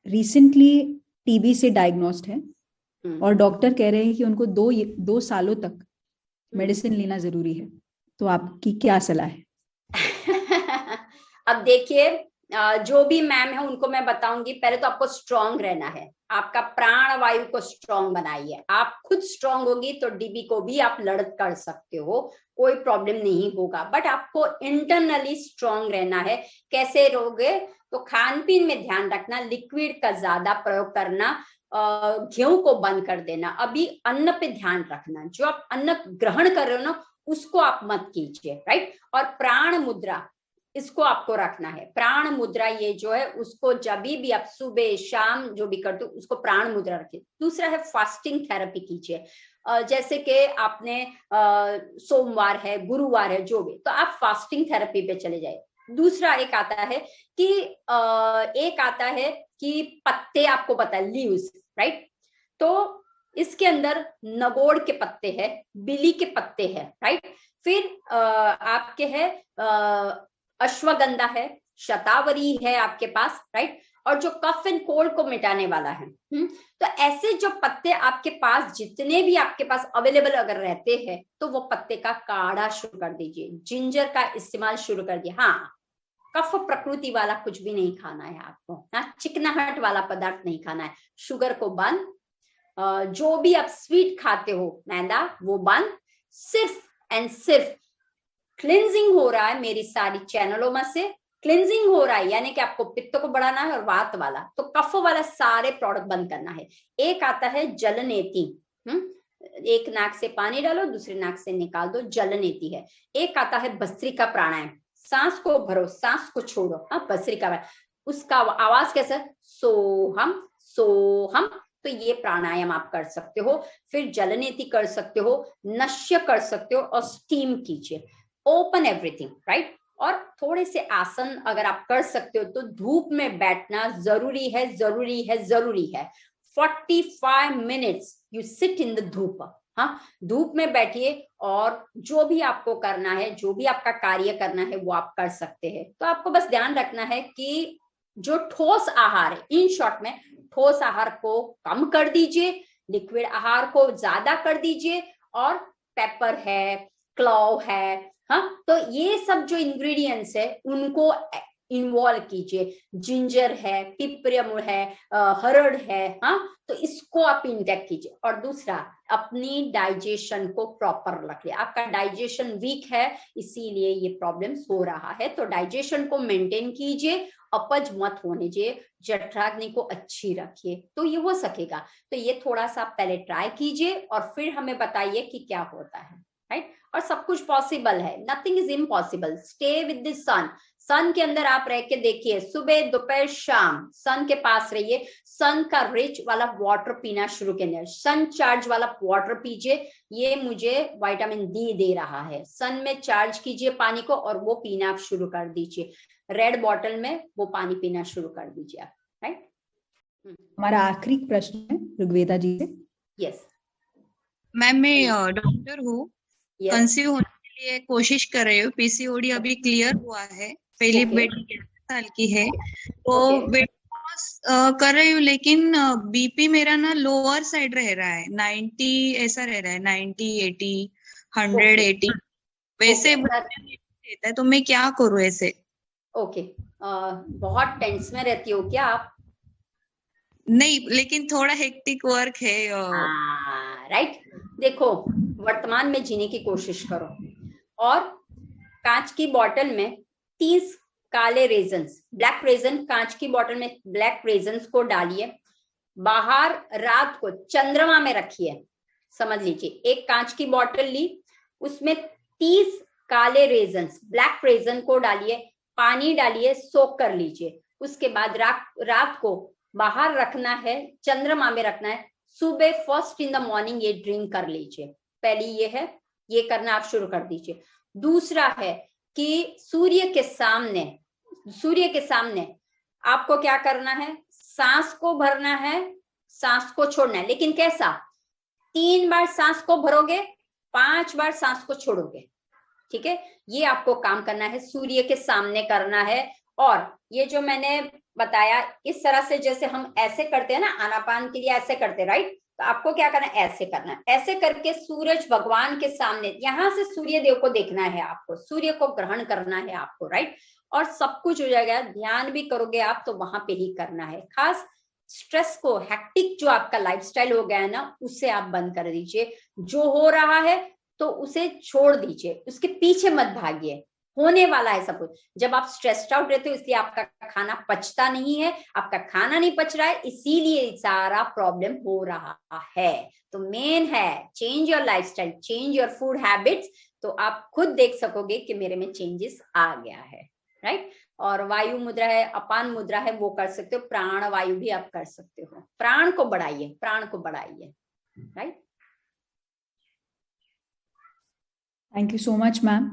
Speaker 2: रिसेंटली टीबी से डायग्नोस्ड है और डॉक्टर कह रहे हैं कि उनको 2 सालों तक मेडिसिन लेना जरूरी है, तो आपकी क्या सलाह है?
Speaker 1: अब देखिए, जो भी मैम है उनको मैं बताऊंगी, पहले तो आपको स्ट्रांग रहना है, आपका प्राण वायु को स्ट्रांग बनाइए। आप खुद स्ट्रांग होगी तो डीबी को भी आप लड़ कर सकते हो, कोई प्रॉब्लम नहीं होगा। बट आपको इंटरनली स्ट्रांग रहना है। कैसे रहोगे, तो खान पीन में ध्यान रखना, लिक्विड का ज्यादा प्रयोग करना, गेहूं को बंद कर देना। अभी अन्न पे ध्यान रखना, जो आप अन्न ग्रहण कर रहे हो ना उसको आप मत कीजिए, राइट। और प्राण मुद्रा, इसको आपको रखना है। प्राण मुद्रा ये जो है उसको जब भी आप सुबह शाम जो भी करते हो उसको प्राण मुद्रा रखिए। दूसरा है फास्टिंग थेरेपी कीजिए, जैसे कि आपने सोमवार है, गुरुवार है, जो भी, तो आप फास्टिंग थेरेपी पे चले जाए। दूसरा एक आता है कि पत्ते, आपको पता है लीव्स, राइट। तो इसके अंदर नगोड़ के पत्ते हैं, बिली के पत्ते हैं, राइट। फिर आपके है अश्वगंधा है, शतावरी है आपके पास, राइट। और जो कफ एंड कोल्ड को मिटाने वाला है। तो ऐसे जो पत्ते आपके पास जितने भी आपके पास अवेलेबल अगर रहते हैं तो वो पत्ते का काढ़ा शुरू कर दीजिए, जिंजर का इस्तेमाल शुरू कर दिए। हाँ, कफ प्रकृति वाला कुछ भी नहीं खाना है आपको, हाँ, चिकनाहट वाला पदार्थ नहीं खाना है, शुगर को बंद, जो भी आप स्वीट खाते हो मैदा वो बंद, सिर्फ एंड सिर्फ क्लिंजिंग हो रहा है मेरी सारी चैनलों में से, क्लिंजिंग हो रहा है, यानी कि आपको पित्त को बढ़ाना है और वात वाला, तो कफ वाला सारे प्रोडक्ट बंद करना है। एक आता है जलनेति, एक नाक से पानी डालो, दूसरे नाक से निकाल दो, जलनेति है। एक आता है भस्त्रिका प्राणायाम, सांस को भरो, सांस को छोड़ो, भस्त्रिका, उसका आवाज कैसा, सोहम सोहम। तो ये प्राणायाम आप कर सकते हो। फिर जलनेति कर सकते हो, नश्य कर सकते हो, और स्टीम कीजिए, ओपन एवरीथिंग, राइट। और थोड़े से आसन अगर आप कर सकते हो तो धूप में बैठना जरूरी है, जरूरी है, जरूरी है। 45 minutes you sit in the धूप, हाँ, धूप में बैठिए, और जो भी आपको करना है, जो भी आपका कार्य करना है वो आप कर सकते हैं। तो आपको बस ध्यान रखना है कि जो ठोस आहार है, इन शॉर्ट में ठोस आहार को कम कर दीजिए, लिक्विड आहार को ज्यादा कर दीजिए, और पेपर है, क्लॉव है, हाँ, तो ये सब जो इंग्रेडिएंट्स है उनको इन्वॉल्व कीजिए। जिंजर है, पिपरियम है, हरड़ है, हाँ, तो इसको आप इंटेक कीजिए। और दूसरा, अपनी डाइजेशन को प्रॉपर रखिए। आपका डाइजेशन वीक है इसीलिए ये प्रॉब्लम्स हो रहा है, तो डाइजेशन को मेंटेन कीजिए, अपच मत होने दीजिए, जठराग्नि को अच्छी रखिए, तो ये हो सकेगा। तो ये थोड़ा सा पहले ट्राई कीजिए और फिर हमें बताइए कि क्या होता है, राइट। और सब कुछ पॉसिबल है, nothing is impossible. Stay with the sun, sun के अंदर आप रह के देखिए, सुबह दोपहर शाम सन के पास रहिए, सन का रिच वाला वाटर पीना शुरू कीजिए, सन चार्ज वाला वाटर पीजिए, ये मुझे विटामिन डी दे रहा है। सन में चार्ज कीजिए पानी को और वो पीना आप शुरू कर दीजिए, रेड बॉटल में वो पानी पीना शुरू कर दीजिए आप, राइट।
Speaker 2: हमारा आखिरी प्रश्न है ऋग्वेदा जी से।
Speaker 1: यस
Speaker 4: मैम, मैं डॉक्टर हूँ,
Speaker 1: यस
Speaker 4: कंसीव होने के लिए कोशिश कर रही हूँ। पीसीओडी अभी क्लियर हुआ है, पहली
Speaker 1: Okay.
Speaker 4: बेटी 11 साल की है, तो
Speaker 1: Okay.
Speaker 4: वेट लॉस कर रही हूँ, लेकिन बीपी मेरा ना लोअर साइड रह रहा है, 90 ऐसा रह रहा है, 90 80 180 वैसे
Speaker 1: Okay.
Speaker 4: रहता है, तो मैं क्या करूँ ऐसे?
Speaker 1: ओके बहुत टेंस में रहती हो क्या आप?
Speaker 4: नहीं, लेकिन थोड़ा हेक्टिक वर्क है।
Speaker 1: राइट, देखो वर्तमान में जीने की कोशिश करो और कांच की बोतल में 30 काले रेजन्स, ब्लैक रेजन, कांच की बोतल में ब्लैक रेजन्स को डालिए, बाहर रात को चंद्रमा में रखिए। समझ लीजिए, एक कांच की बोतल ली, उसमें 30 काले रेजन्स, ब्लैक रेजन को डालिए, पानी डालिए, सोक कर लीजिए। उसके बाद रात को बाहर रखना है, चंद्रमा में रखना है, सुबह फर्स्ट इन द मॉर्निंग ये ड्रिंक कर लीजिए। पहली ये है, ये करना आप शुरू कर दीजिए। दूसरा है कि सूर्य के सामने आपको क्या करना है, सांस को भरना है, सांस को छोड़ना है, लेकिन कैसा? 3 बार सांस को भरोगे, 5 बार सांस को छोड़ोगे, ठीक है। ये आपको काम करना है, सूर्य के सामने करना है। और ये जो मैंने बताया इस तरह से, जैसे हम ऐसे करते हैं ना आनापान के लिए, ऐसे करते हैं, राइट। तो आपको क्या करना है, ऐसे करना है, ऐसे करके सूरज भगवान के सामने, यहां से सूर्य देव को देखना है आपको, सूर्य को ग्रहण करना है आपको, राइट। और सब कुछ हो जाएगा। ध्यान भी करोगे आप तो वहां पे ही करना है। खास स्ट्रेस को, हेक्टिक जो आपका लाइफस्टाइल हो गया है ना, उससे आप बंद कर दीजिए। जो हो रहा है तो उसे छोड़ दीजिए, उसके पीछे मत भागिए, होने वाला है सब कुछ। जब आप स्ट्रेस्ड आउट रहते हो इसलिए आपका खाना पचता नहीं है, आपका खाना नहीं पच रहा है, इसीलिए सारा प्रॉब्लम हो रहा है। तो मेन है change your lifestyle, change your food habits, तो आप खुद देख सकोगे कि मेरे में चेंजेस आ गया है, राइट। और वायु मुद्रा है, अपान मुद्रा है, वो कर सकते हो। प्राण वायु भी आप कर सकते हो। प्राण को बढ़ाइए, प्राण को बढ़ाइए, right.
Speaker 2: Thank you so much ma'am,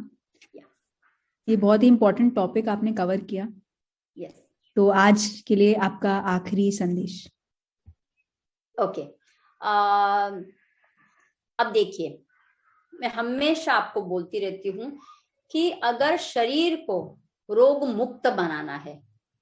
Speaker 2: ये बहुत ही इम्पोर्टेंट टॉपिक आपने कवर किया।
Speaker 1: यस,
Speaker 2: तो आज के लिए आपका आखिरी संदेश।
Speaker 1: ओके। अब देखिए, मैं हमेशा आपको बोलती रहती हूँ कि अगर शरीर को रोग मुक्त बनाना है,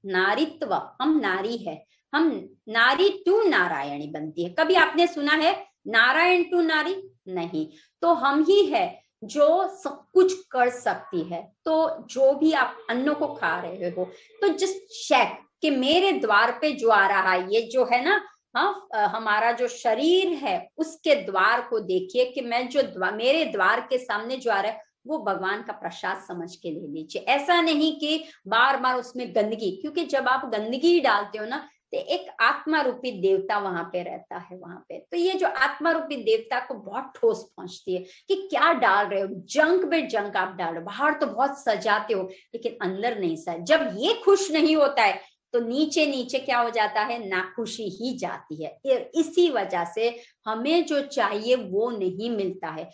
Speaker 1: नारीत्व, हम नारी है, हम नारी टू नारायणी बनती है। कभी आपने सुना है नारायण टू नारी? नहीं। तो हम ही है जो सब कुछ कर सकती है। तो जो भी आप अन्नों को खा रहे हो, तो जस्ट चेक कि मेरे द्वार पे जो आ रहा है, ये जो है ना, हाँ, हमारा जो शरीर है उसके द्वार को देखिए कि मैं जो मेरे द्वार के सामने जो आ रहा है वो भगवान का प्रसाद समझ के ले लीजिए। ऐसा नहीं कि बार बार उसमें गंदगी, क्योंकि जब आप गंदगी डालते हो ना तो एक आत्मा रूपी देवता वहां पे रहता है वहां पे। तो ये जो आत्मा रूपी देवता को बहुत ठोस पहुंचती है कि क्या डाल रहे हो, जंक पे जंक आप डाल रहे हो। बाहर तो बहुत सजाते हो लेकिन अंदर नहीं सज। जब ये खुश नहीं होता है तो नीचे नीचे क्या हो जाता है, नाखुशी ही जाती है। इसी वजह से हमें जो चाहिए वो नहीं मिलता है।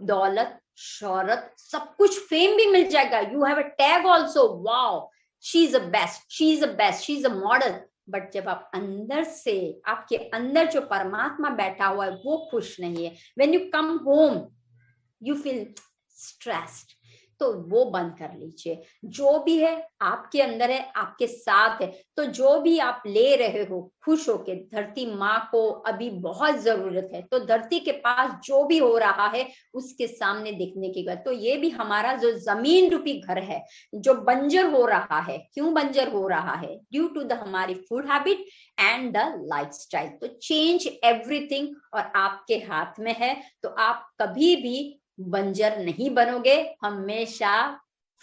Speaker 1: दौलत, शौहरत, सब कुछ, फेम भी मिल जाएगा, you have a tag also, wow she is a best, she is a best, she is a model. But जब आप अंदर से, आपके अंदर जो परमात्मा बैठा हुआ है वो खुश नहीं है, when you come home you feel stressed, तो वो बंद कर लीजिए। जो भी है आपके अंदर है, आपके साथ है। तो जो भी आप ले रहे हो खुश होके, धरती माँ को अभी बहुत जरूरत है। तो धरती के पास जो भी हो रहा है उसके सामने देखने की बात। तो ये भी हमारा जो जमीन रूपी घर है जो बंजर हो रहा है, क्यों बंजर हो रहा है? ड्यू टू द हमारी food habit and the lifestyle. तो चेंज एवरीथिंग और आपके हाथ में है। तो आप कभी भी बंजर नहीं बनोगे, हमेशा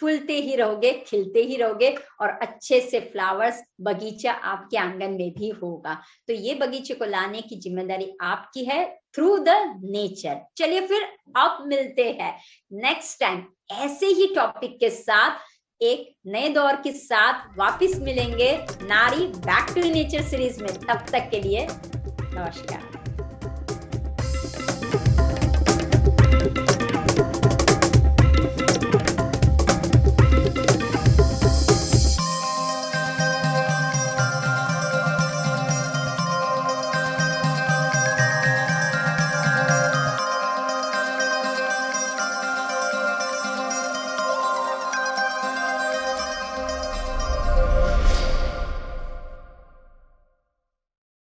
Speaker 1: फूलते ही रहोगे, खिलते ही रहोगे और अच्छे से फ्लावर्स, बगीचा आपके आंगन में भी होगा। तो ये बगीचे को लाने की जिम्मेदारी आपकी है थ्रू द नेचर। चलिए फिर अब मिलते हैं नेक्स्ट टाइम ऐसे ही टॉपिक के साथ, एक नए दौर के साथ वापस मिलेंगे नारी बैक टू नेचर सीरीज में। तब तक के लिए नमस्कार।